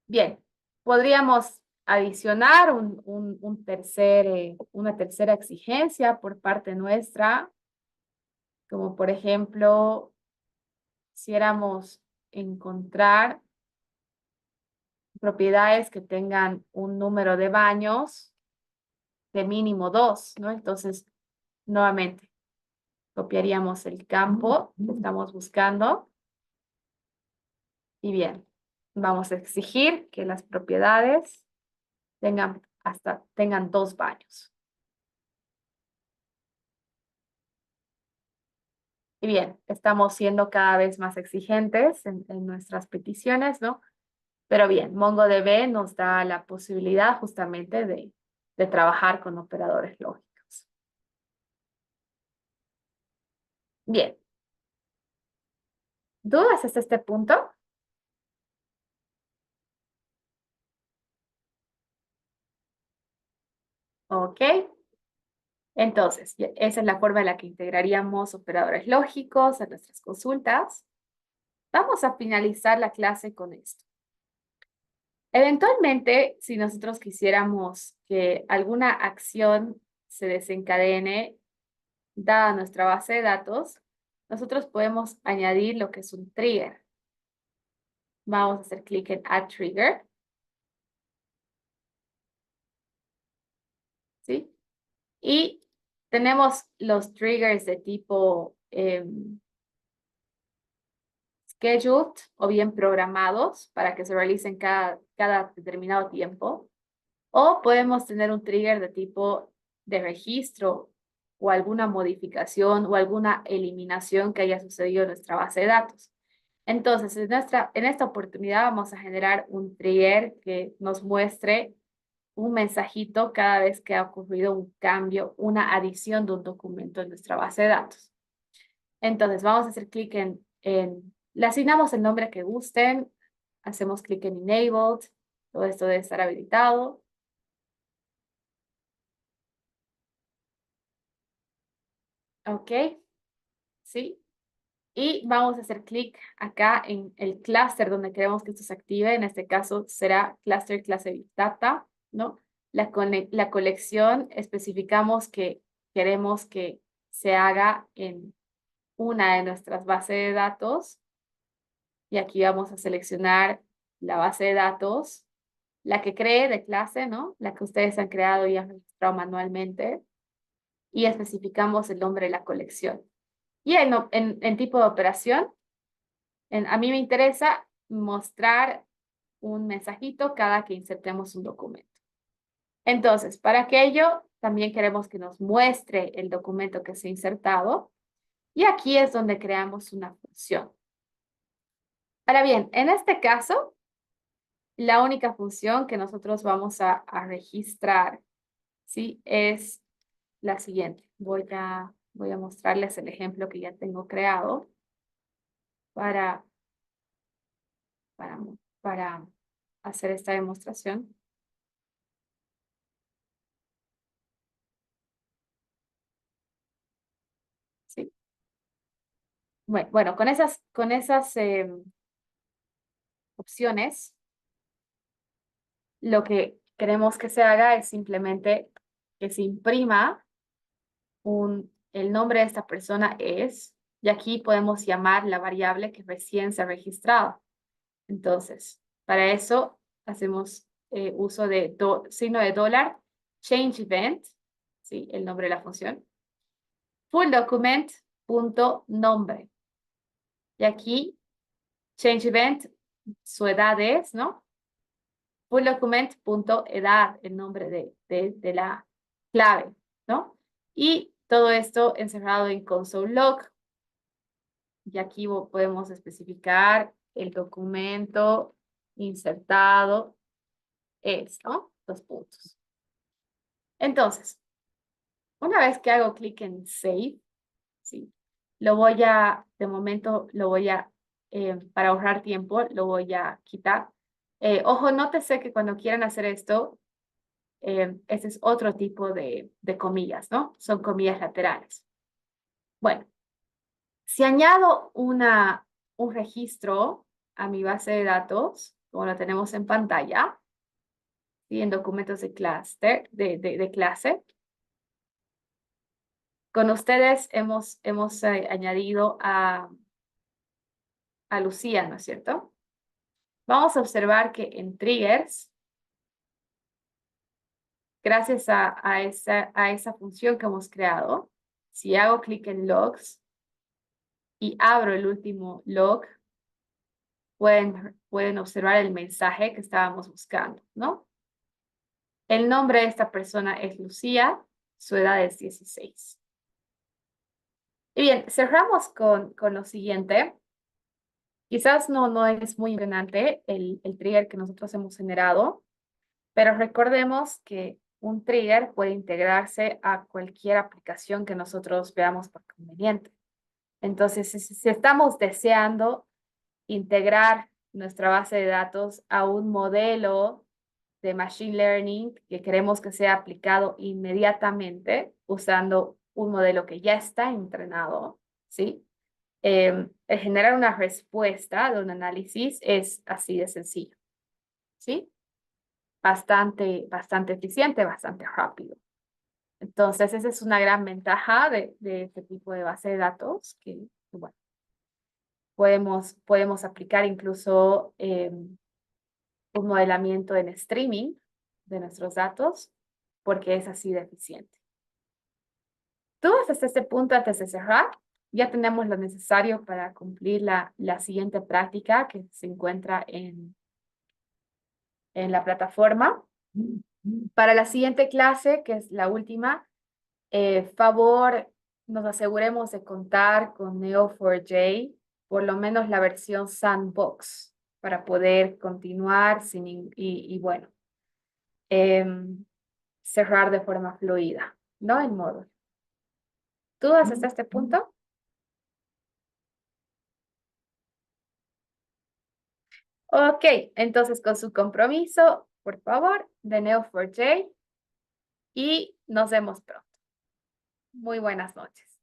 Bien, podríamos adicionar una tercera exigencia por parte nuestra, como por ejemplo, quisiéramos encontrar propiedades que tengan un número de baños de mínimo 2, ¿no? Entonces, nuevamente, copiaríamos el campo que estamos buscando. Y bien, vamos a exigir que las propiedades tengan 2 baños. Y bien, estamos siendo cada vez más exigentes en nuestras peticiones, ¿no? Pero bien, MongoDB nos da la posibilidad justamente de trabajar con operadores lógicos. Bien. ¿Dudas hasta este punto? Ok. Entonces, esa es la forma en la que integraríamos operadores lógicos a nuestras consultas. Vamos a finalizar la clase con esto. Eventualmente, si nosotros quisiéramos que alguna acción se desencadene dada nuestra base de datos, nosotros podemos añadir lo que es un trigger. Vamos a hacer clic en Add Trigger. ¿Sí? Y tenemos los triggers de tipo scheduled o bien programados para que se realicen cada determinado tiempo. O podemos tener un trigger de tipo de registro o alguna modificación o alguna eliminación que haya sucedido en nuestra base de datos. Entonces, en esta oportunidad vamos a generar un trigger que nos muestre un mensajito cada vez que ha ocurrido un cambio, una adición de un documento en nuestra base de datos. Entonces, vamos a hacer clic le asignamos el nombre que gusten, hacemos clic en Enabled, todo esto debe estar habilitado. Ok, ¿sí? Y vamos a hacer clic acá en el clúster donde queremos que esto se active. En este caso será cluster clase Big Data, ¿no? La colección especificamos que queremos que se haga en una de nuestras bases de datos. Y aquí vamos a seleccionar la base de datos, la que cree de clase, ¿no? La que ustedes han creado y han registrado manualmente. Y especificamos el nombre de la colección. Y en tipo de operación, a mí me interesa mostrar un mensajito cada que insertemos un documento. Entonces, para aquello, también queremos que nos muestre el documento que se ha insertado. Y aquí es donde creamos una función. Ahora bien, en este caso, la única función que nosotros vamos a registrar, ¿sí? Es la siguiente. Voy a mostrarles el ejemplo que ya tengo creado para hacer esta demostración. Sí. Bueno, con esas opciones, lo que queremos que se haga es simplemente que se imprima el nombre de esta persona es, y aquí podemos llamar la variable que recién se ha registrado. Entonces, para eso hacemos uso de signo de dólar, change event, ¿sí? El nombre de la función, full document punto nombre. Y aquí, change event, su edad es, ¿no? Full document punto edad, el nombre de la clave, ¿no? Y todo esto encerrado en console log. Y aquí podemos especificar el documento insertado es, ¿no? 2 puntos. Entonces, una vez que hago clic en Save, ¿sí? de momento, para ahorrar tiempo, lo voy a quitar. Ojo, nótese que cuando quieran hacer esto, ese es otro tipo de comillas, ¿no? Son comillas laterales. Bueno, si añado un registro a mi base de datos, como lo tenemos en pantalla, ¿sí? En documentos de clase, con ustedes hemos añadido a Lucía, ¿no es cierto? Vamos a observar que en triggers, gracias a esa función que hemos creado, si hago clic en logs y abro el último log, pueden observar el mensaje que estábamos buscando, ¿no? El nombre de esta persona es Lucía, su edad es 16. Y bien, cerramos con lo siguiente. Quizás no es muy importante el trigger que nosotros hemos generado, pero recordemos que un trigger puede integrarse a cualquier aplicación que nosotros veamos por conveniente. Entonces, si estamos deseando integrar nuestra base de datos a un modelo de Machine Learning que queremos que sea aplicado inmediatamente usando un modelo que ya está entrenado, ¿sí? El generar una respuesta de un análisis es así de sencillo, ¿sí? Bastante eficiente, bastante rápido. Entonces, esa es una gran ventaja de este tipo de base de datos que bueno, podemos aplicar incluso un modelamiento en streaming de nuestros datos porque es así de eficiente. Todos hasta este punto, antes de cerrar, ya tenemos lo necesario para cumplir la siguiente práctica que se encuentra en la plataforma. Para la siguiente clase, que es la última, favor, nos aseguremos de contar con Neo4j, por lo menos la versión sandbox, para poder continuar y bueno, cerrar de forma fluida, ¿no? En modo. ¿Dudas hasta este punto? Ok, entonces con su compromiso, por favor, de Neo4j y nos vemos pronto. Muy buenas noches.